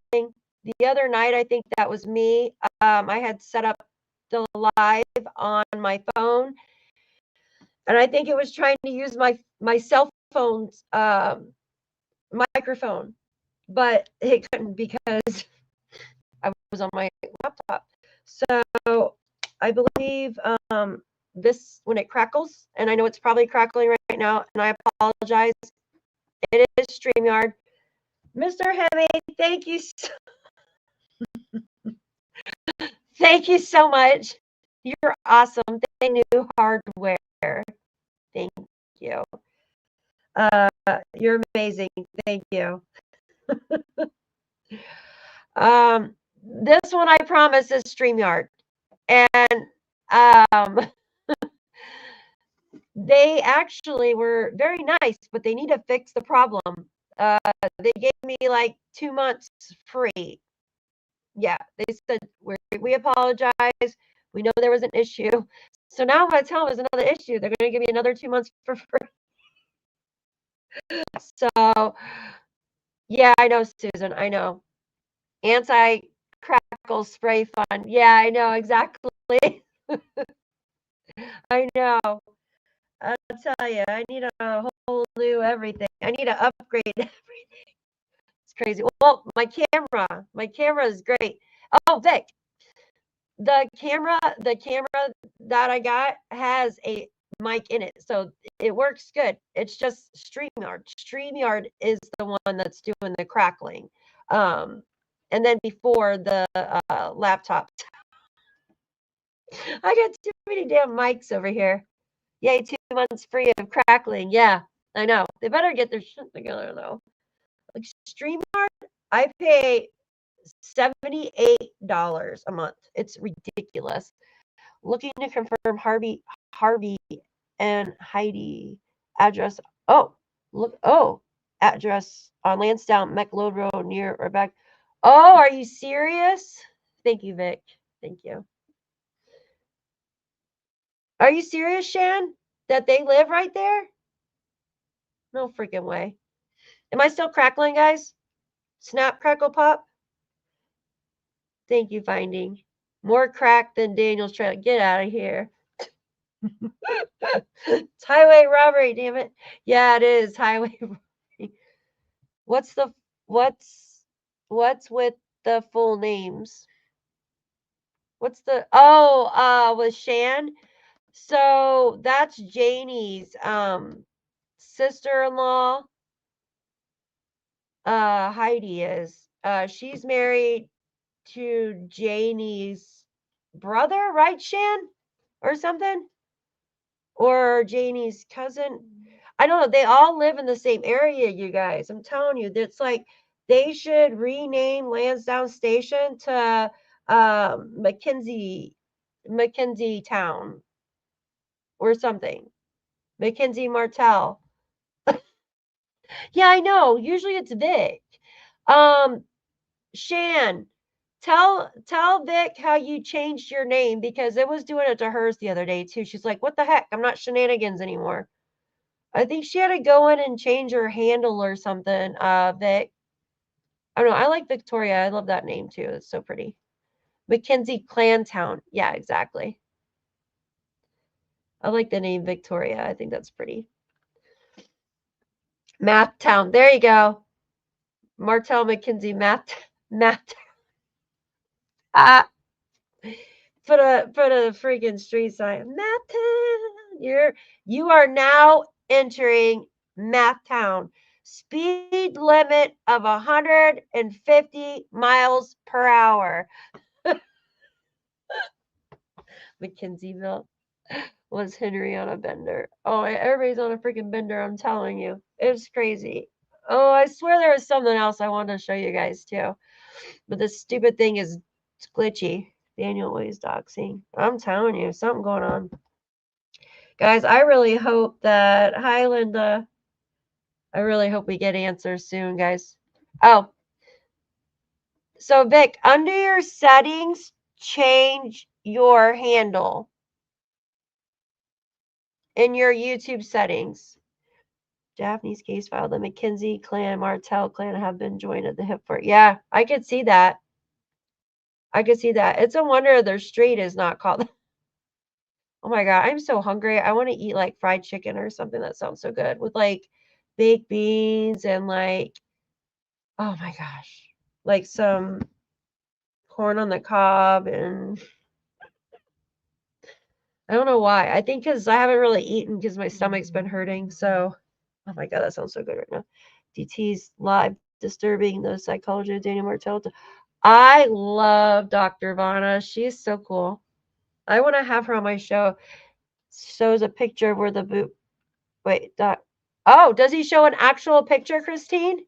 The other night, I think that was me. I had set up the live on my phone, and I think it was trying to use my cell phone's microphone, but it couldn't because I was on my laptop. So I believe this, when it crackles, and I know it's probably crackling right now, and I apologize. It is StreamYard. Mr. Hemi, thank you. Thank you so much. You're awesome. They knew hardware. Thank you. You're amazing. Thank you. This one I promise is StreamYard. And they actually were very nice, but they need to fix the problem. They gave me like 2 months free. Yeah, they said, we apologize. We know there was an issue. So now if I tell them there's another issue, they're going to give me another 2 months for free. So, yeah, I know, Susan. I know. Anti-crackle spray fun. Yeah, I know, exactly. I know. I'll tell you, I need a whole new everything. I need to upgrade everything. It's crazy. Well, my camera is great. Oh, Vic, the camera that I got has a mic in it, so it works good. It's just StreamYard. StreamYard is the one that's doing the crackling. And then before the laptop. I got too many damn mics over here. Yay, 2 months free of crackling. Yeah, I know. They better get their shit together, though. Like StreamYard, I pay $78 a month. It's ridiculous. Looking to confirm Harvey and Heidi address. Oh, look. Oh, address on Landsdowne, McLeod Road near Rebecca. Oh, are you serious? Thank you, Vic. Thank you. Are you serious, Shan? That they live right there? No freaking way. Am I still crackling, guys? Snap, crackle, pop. Thank you, Finding. More crack than Daniel's trying to get out of here. It's highway robbery, damn it. Yeah, it is highway robbery. What's with the full names? What's the with Shan? So that's Janie's sister-in-law. Heidi is. She's married to Janie's brother, right, Shan? Or something? Or Janie's cousin. I don't know. They all live in the same area, you guys. I'm telling you, it's like they should rename Lansdowne Station to Mackenzie Town or something. Mackenzie Martell. Yeah, I know. Usually it's Vic. Shan, tell Vic how you changed your name, because it was doing it to hers the other day too. She's like, what the heck? I'm not shenanigans anymore. I think she had to go in and change her handle or something, Vic. I don't know. I like Victoria. I love that name too. It's so pretty. Mackenzie Clantown. Yeah, exactly. I like the name Victoria. I think that's pretty. Math Town. There you go. Martell McKenzie Math. Ah. Put a freaking street sign. Math Town. You are now entering Math Town. Speed limit of 150 miles per hour. McKenzieville was Henry on a bender. Oh, everybody's on a freaking bender, I'm telling you. It's crazy. Oh, I swear there was something else I wanted to show you guys too. But this stupid thing is glitchy. Daniel always doxing. I'm telling you, something going on. Guys, I really hope that, hi Linda. I really hope we get answers soon, guys. Oh. So Vic, under your settings, change your handle in your YouTube settings. Daphne's case file. The McKenzie clan, Martell clan have been joined at the hip for. Yeah, I could see that. It's a wonder their street is not called. Oh my God, I'm so hungry. I want to eat like fried chicken or something. That sounds so good with like baked beans and like, oh my gosh, like some corn on the cob. And I don't know why. I think because I haven't really eaten because my stomach's been hurting. So, oh my God, that sounds so good right now. DT's live disturbing the psychology of Daniel Martell. I love Dr. Vanna. She's so cool. I want to have her on my show. Shows a picture of where the boot. Wait, oh, does he show an actual picture, Christine?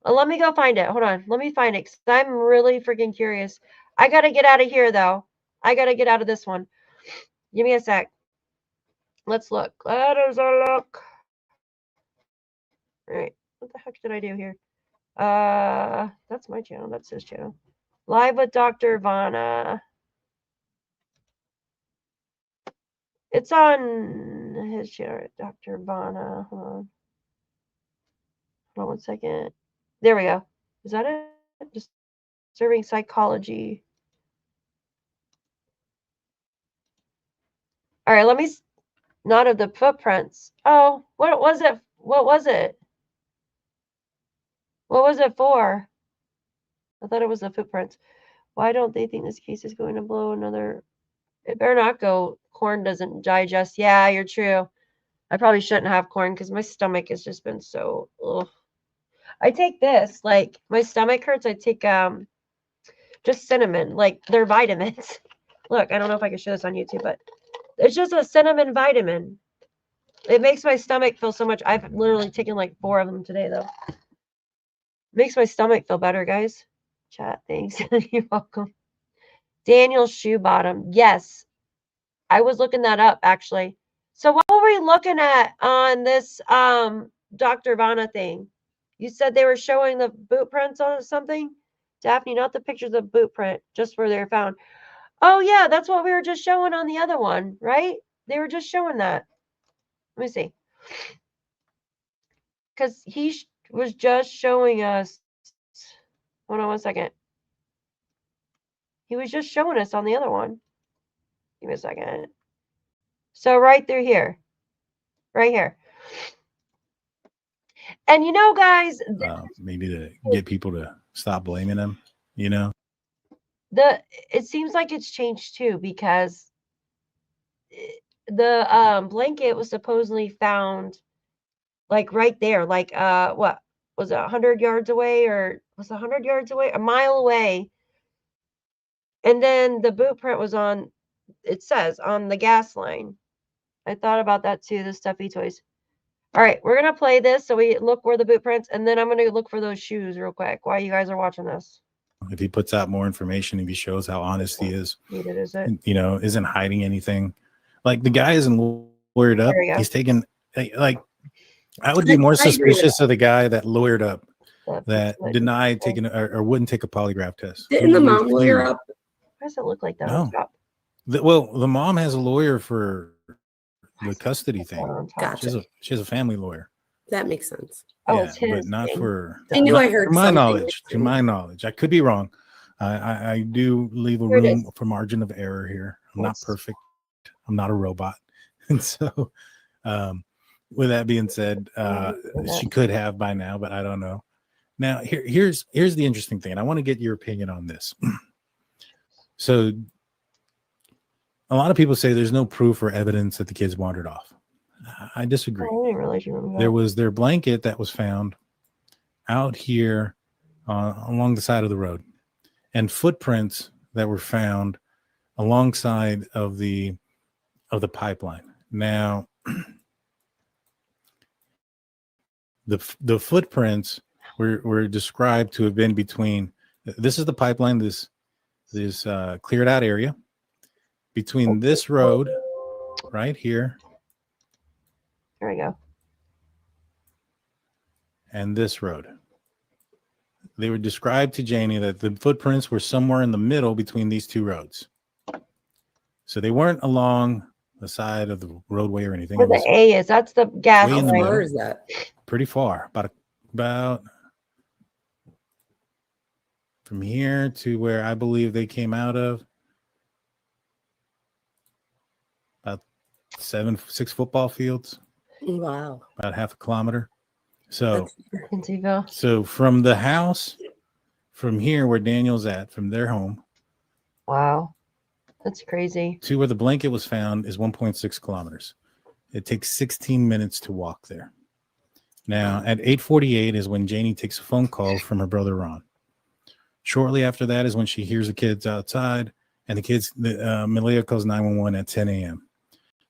Let me go find it. Hold on. Let me find it because I'm really freaking curious. I got to get out of here, though. I got to get out of this one. Give me a sec. Let's look. Let us look. All right. What the heck did I do here? That's my channel. That's his channel. Live with Dr. Vanna. It's on his channel, Dr. Vanna. Hold on. Hold on one second. There we go. Is that it? Disturbing psychology. All right, let me. Not of the footprints. Oh, what was it? What was it? What was it for? I thought it was the footprints. Why don't they think this case is going to blow another? It better not go. Corn doesn't digest. Yeah, you're true. I probably shouldn't have corn because my stomach has just been so. Ugh. I take this, like my stomach hurts. I take just cinnamon, like they're vitamins. Look, I don't know if I can show this on YouTube, but it's just a cinnamon vitamin. It makes my stomach feel so much. I've literally taken like 4 of them today, though. Makes my stomach feel better, guys. Chat, thanks. You're welcome. Daniel Shoe Bottom. Yes, I was looking that up actually. So what were we looking at on this Dr. Vanna thing? You said they were showing the boot prints on something? Daphne, not the pictures of boot print, just where they're found. Oh, yeah, that's what we were just showing on the other one, right? They were just showing that. Let me see. Because he was just showing us. Hold on one second. He was just showing us on the other one. Give me a second. So right through here. Right here. And you know, guys, maybe to get people to stop blaming him, you know. It seems like it's changed too, because the blanket was supposedly found like right there, like what was it, 100 yards away, or was it 100 yards away, a mile away? And then the boot print was on, it says, on the gas line. I thought about that too, the stuffy toys. All right, we're going to play this so we look where the boot prints, and then I'm going to look for those shoes real quick while you guys are watching this. If he puts out more information, if he shows how honest he is, is it? You know, isn't hiding anything. Like the guy isn't lawyered up. He's taking, like, I would be more suspicious of the guy that lawyered up, that denied taking or wouldn't take a polygraph test. Didn't the mom lawyer up? Why does it look like that? No. The mom has a lawyer for the custody thing. Gotcha. She has a family lawyer. That makes sense. Oh, yeah, it's his but not thing. for. I knew I heard. To my knowledge, I could be wrong. I do leave a room for margin of error here. I'm not perfect. I'm not a robot, and so, with that being said, she could have by now, but I don't know. Now, here's the interesting thing, and I want to get your opinion on this. So, a lot of people say there's no proof or evidence that the kids wandered off. I disagree. I didn't realize you remember that. There was their blanket that was found out here along the side of the road, and footprints that were found alongside of the pipeline. Now, the footprints were described to have been between. This is the pipeline. This cleared out area between this road right here. There we go. And this road. They were described to Janie that the footprints were somewhere in the middle between these two roads. So they weren't along the side of the roadway or anything. Where the A is, that's the gas line. Where is that? Pretty far. About from here to where I believe they came out of. About 6 football fields. Wow. About half a kilometer. So from the house, from here where Daniel's at, from their home. Wow. That's crazy. To where the blanket was found is 1.6 kilometers. It takes 16 minutes to walk there. Now, at 8:48 is when Janie takes a phone call from her brother Ron. Shortly after that is when she hears the kids outside, and Malia calls 911 at 10 a.m.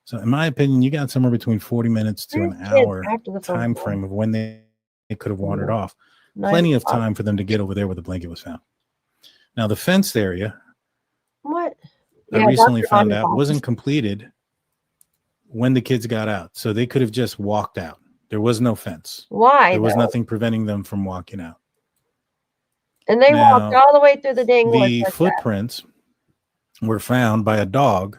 So in my opinion, you got somewhere between 40 minutes to an hour time frame of when they could have wandered off. Plenty of time for them to get over there where the blanket was found. Now, the fenced area, I recently found out, wasn't completed when the kids got out. So they could have just walked out. There was no fence. Why? There was nothing preventing them from walking out. And they walked all the way through the dang woods. The footprints were found by a dog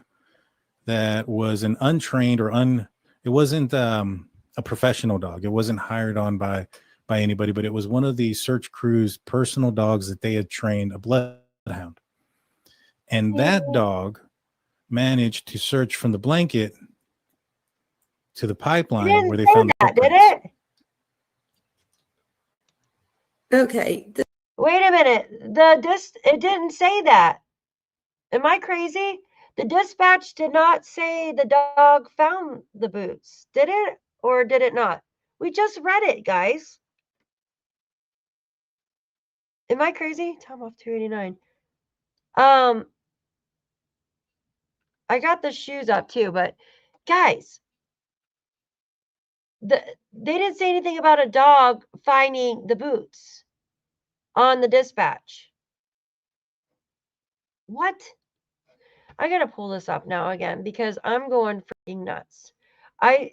that was an untrained it wasn't a professional dog. It wasn't hired on by by anybody, but it was one of the search crew's personal dogs that they had trained, a bloodhound. And that dog managed to search from the blanket to the pipeline where they found the footprints. Did it? Okay. Wait a minute. It didn't say that. Am I crazy? The dispatch did not say the dog found the boots. Did it? Or did it not? We just read it, guys. Am I crazy? Time off 289. I got the shoes up too, but guys, they didn't say anything about a dog finding the boots on the dispatch. What? I gotta pull this up now again because I'm going freaking nuts. They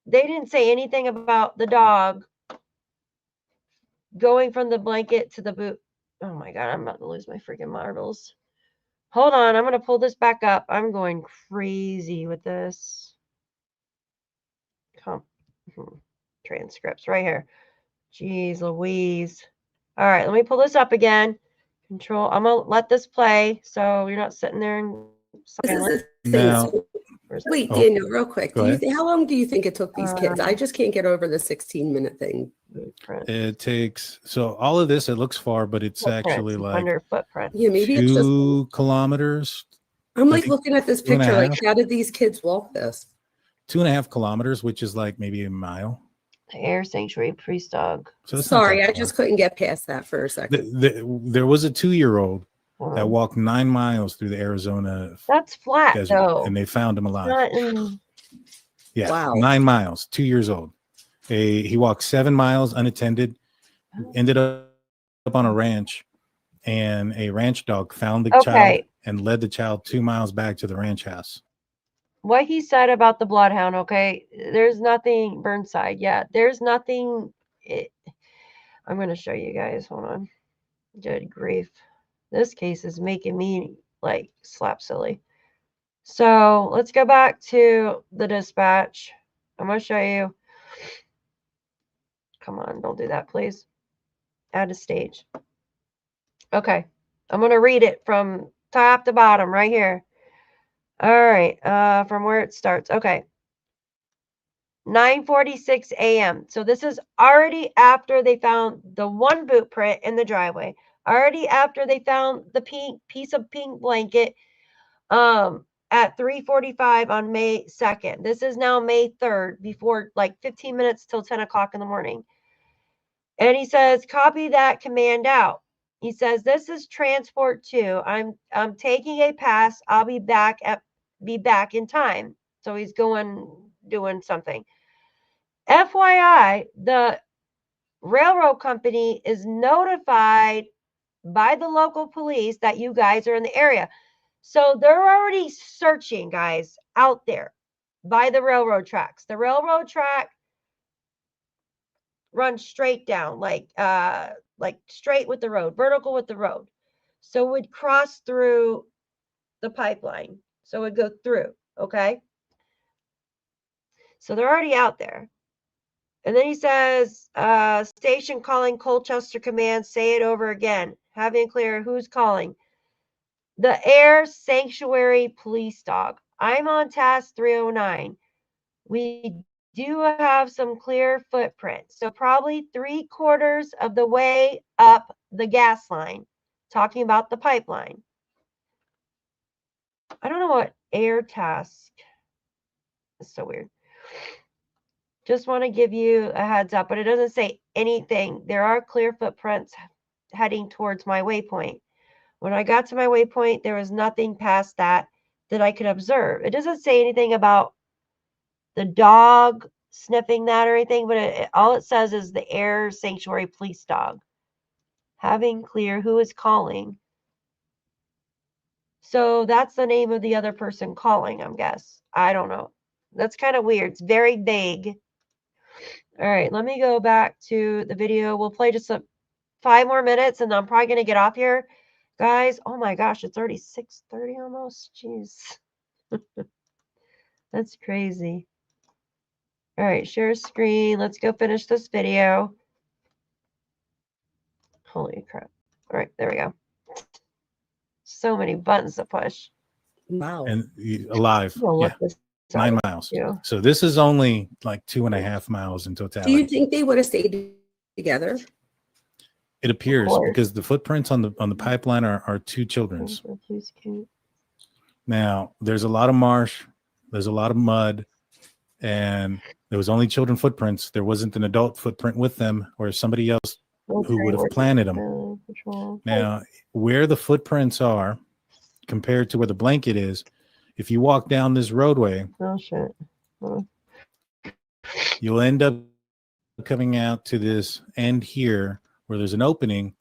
didn't say anything about the dog going from the blanket to the boot. Oh my God, I'm about to lose my freaking marbles. Hold on, I'm gonna pull this back up. I'm going crazy with this. Transcripts right here. Jeez Louise. All right, let me pull this up again. Control. I'm gonna let this play so you're not sitting there and silent. Wait, Daniel, real quick. How long do you think it took these kids? I just can't get over the 16-minute thing. It takes, so all of this, it looks far, but it's actually like under footprint. Yeah, maybe 2 it's just kilometers. I'm like looking at this picture, like how did these kids walk this? 2.5 kilometers, which is like maybe a mile. The air sanctuary priest dog. So sorry, I just couldn't get past that for a second. There was a 2-year-old that walked 9 miles through the Arizona. That's flat desert, though, and they found him alive. Yeah, wow. 9 miles, 2 years old. He walked 7 miles unattended, ended up on a ranch, and a ranch dog found the child and led the child 2 miles back to the ranch house. What he said about the bloodhound, okay, there's nothing, Burnside, yeah, there's nothing. I'm going to show you guys, hold on. Good grief. This case is making me like slap silly. So let's go back to the dispatch. I'm going to show you. Come on, don't do that, please. Add a stage. Okay, I'm going to read it from top to bottom right here. All right, from where it starts. Okay. 9:46 a.m. So this is already after they found the one boot print in the driveway. Already after they found the piece of pink blanket at 3:45 on May 2nd. This is now May 3rd, before like 15 minutes till 10 o'clock in the morning. And he says, copy that command out. He says, this is transport 2. I'm taking a pass. I'll be back in time. So he's doing something. FYI, the railroad company is notified by the local police that you guys are in the area. So they're already searching, guys, out there by the railroad tracks. The railroad track runs straight down, like straight with the road, vertical with the road. So it would cross through the pipeline. So it would go through, okay? So they're already out there. And then he says, station calling Colchester Command, say it over again. Having clear, who's calling? The Air Sanctuary Police Dog. I'm on task 309. We do have some clear footprints. So probably 3/4 of the way up the gas line. Talking about the pipeline. I don't know what air task. It's so weird. Just want to give you a heads up, but it doesn't say anything. There are clear footprints heading towards my waypoint. When I got to my waypoint, there was nothing past that I could observe. It doesn't say anything about the dog sniffing that or anything, but all it says is the Air Sanctuary Police Dog. Having clear, who is calling? So that's the name of the other person calling, I guess. I don't know. That's kind of weird. It's very vague. All right, let me go back to the video. We'll play just 5 more minutes, and I'm probably going to get off here. Guys, oh my gosh, it's already 6:30 almost. Jeez. That's crazy. All right, share screen. Let's go finish this video. Holy crap. All right, there we go. So many buttons to push. Wow. And alive. Yeah. 9 miles. Yeah. So this is only like 2.5 miles in totality. Do you think they would have stayed together? It appears, because the footprints on the pipeline are 2 children's. Now, there's a lot of marsh, there's a lot of mud, and there was only children footprints. There wasn't an adult footprint with them or somebody else who would have planted them. Now, where the footprints are compared to where the blanket is, if you walk down this roadway, you'll end up coming out to this end here where there's an opening,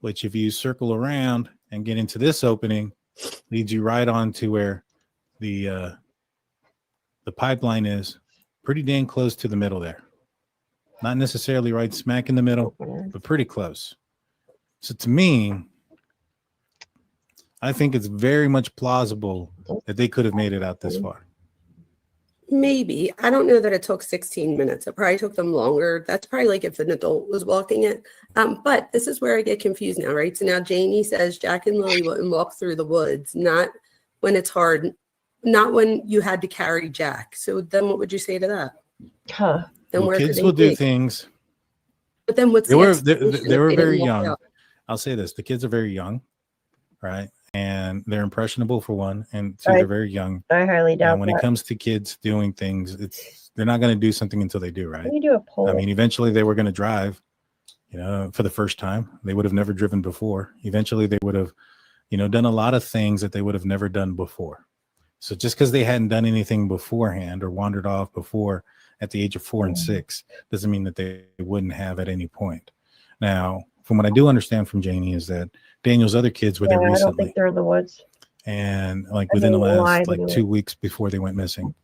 which if you circle around and get into this opening, leads you right on to where the pipeline is, pretty dang close to the middle there. Not necessarily right smack in the middle, but pretty close. So to me, I think it's very much plausible that they could have made it out this far. Maybe. I don't know that it took 16 minutes. It probably took them longer. That's probably like if an adult was walking it. But this is where I get confused now, right? So now Janie says Jack and Lilly wouldn't walk through the woods, not when it's hard, not when you had to carry Jack. So then what would you say to that? Huh. Then Well, where kids could will they do things. But then what's They were very walk young. out? I'll say this: the kids are very young, right? And they're impressionable for one, and two, they're very young. I highly doubt when it comes to kids doing things, they're not going to do something until they do, right? Let me do a poll. I mean, eventually they were going to drive, for the first time. They would have never driven before. Eventually they would have, done a lot of things that they would have never done before. So just because they hadn't done anything beforehand or wandered off before at the age of 4 and 6 doesn't mean that they wouldn't have at any point. Now, from what I do understand from Janie is that Daniel's other kids were there recently. I don't think they're in the woods. And within the last 2 weeks before they went missing.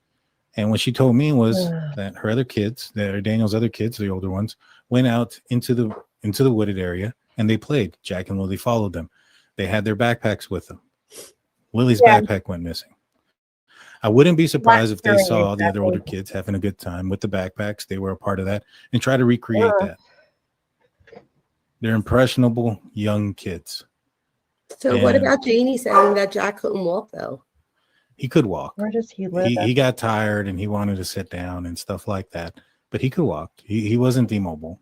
And what she told me was that her other kids, Daniel's other kids, the older ones, went out into the wooded area and they played. Jack and Lilly followed them. They had their backpacks with them. Lily's backpack went missing. I wouldn't be surprised if they saw the other older kids having a good time with the backpacks. They were a part of that and try to recreate that. They're impressionable young kids. So what about Janie saying that Jack couldn't walk though? He could walk. Where does he live? He got tired and he wanted to sit down and stuff like that, but he could walk. He wasn't immobile.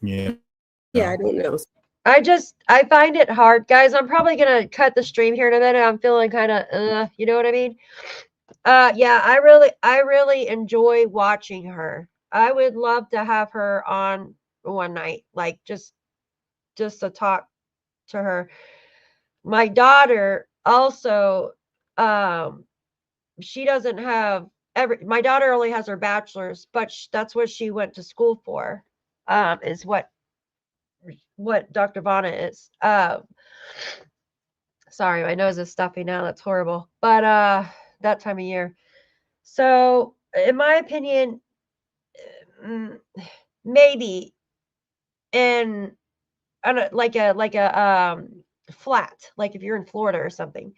Yeah. Yeah, I don't know. I find it hard, guys. I'm probably gonna cut the stream here in a minute. I'm feeling kind of, you know what I mean? Yeah, I really enjoy watching her. I would love to have her on one night, like just to talk to her. My daughter also, she doesn't have my daughter only has her bachelor's, but that's what she went to school for, is what Dr. Vanna is. Sorry, my nose is stuffy now. That's horrible. But that time of year. So in my opinion, maybe in like a flat, like if you're in Florida or something.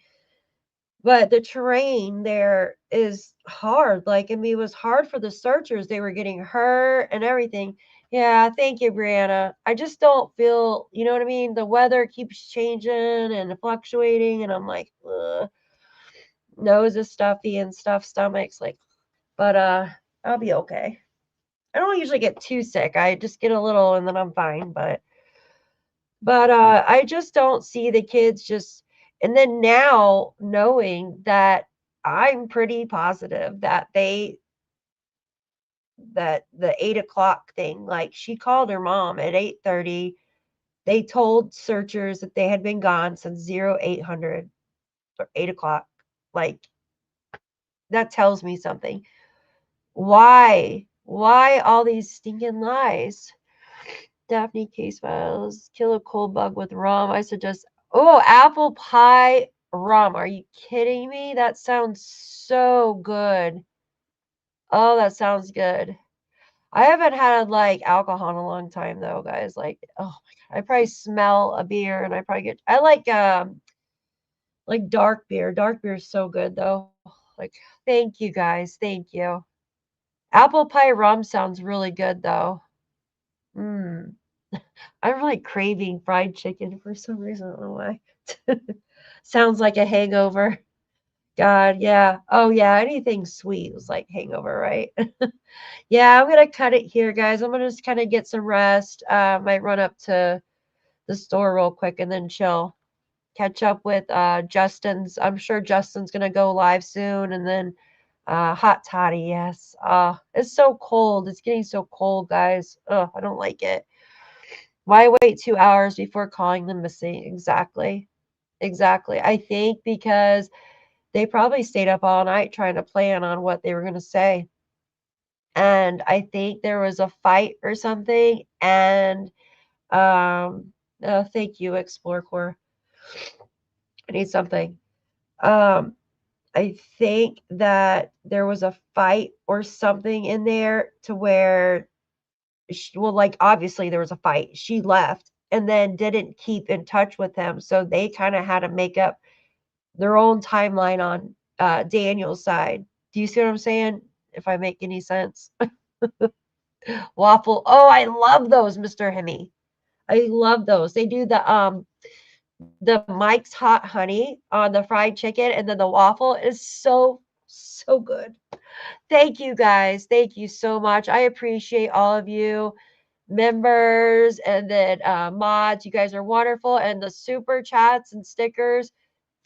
But the terrain there is hard. Like, I mean, it was hard for the searchers. They were getting hurt and everything. Yeah, thank you, Brianna. I just don't feel, you know what I mean? The weather keeps changing and fluctuating, and I'm like, ugh. Nose is stuffy and stuff, stomach's like, but I'll be okay. I don't usually get too sick. I just get a little and then I'm fine, but I just don't see the kids just. And then now knowing that I'm pretty positive that the 8 o'clock thing, like she called her mom at 8:30. They told searchers that they had been gone since 0800 or 8 o'clock. Like, that tells me something. Why all these stinking lies? Daphne case files, kill a cold bug with rum. I suggest, apple pie rum. Are you kidding me? That sounds so good. Oh, that sounds good. I haven't had like alcohol in a long time though, guys. Like, oh my God, I probably smell a beer and I like dark beer. Dark beer is so good though. Like, thank you guys. Thank you. Apple pie rum sounds really good though. I'm like craving fried chicken for some reason. I don't know why. Sounds like a hangover. God, yeah. Oh, yeah. Anything sweet was like hangover, right? Yeah, I'm going to cut it here, guys. I'm going to just kind of get some rest. Might run up to the store real quick and then chill. Catch up with Justin's. I'm sure Justin's going to go live soon. And then hot toddy, yes. It's so cold. It's getting so cold, guys. I don't like it. Why wait 2 hours before calling them missing? Exactly. Exactly. I think because they probably stayed up all night trying to plan on what they were going to say. And I think there was a fight or something. And thank you, Explore Core. I need something. I think that there was a fight or something in there to where, well, like obviously there was a fight. She left and then didn't keep in touch with him. So they kind of had to make up their own timeline on Daniel's side. Do you see what I'm saying? If I make any sense. Waffle. Oh, I love those, Mr. Hemi. I love those. They do the Mike's Hot Honey on the fried chicken, and then the waffle is so good. Thank you, guys. Thank you so much. I appreciate all of you members and then mods. You guys are wonderful, and the super chats and stickers.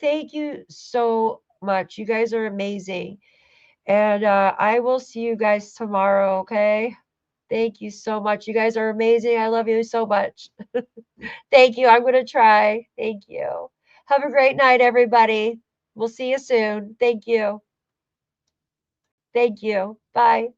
Thank you so much. You guys are amazing. And I will see you guys tomorrow, okay? Thank you so much. You guys are amazing. I love you so much. Thank you. I'm going to try. Thank you. Have a great night, everybody. We'll see you soon. Thank you. Thank you. Bye.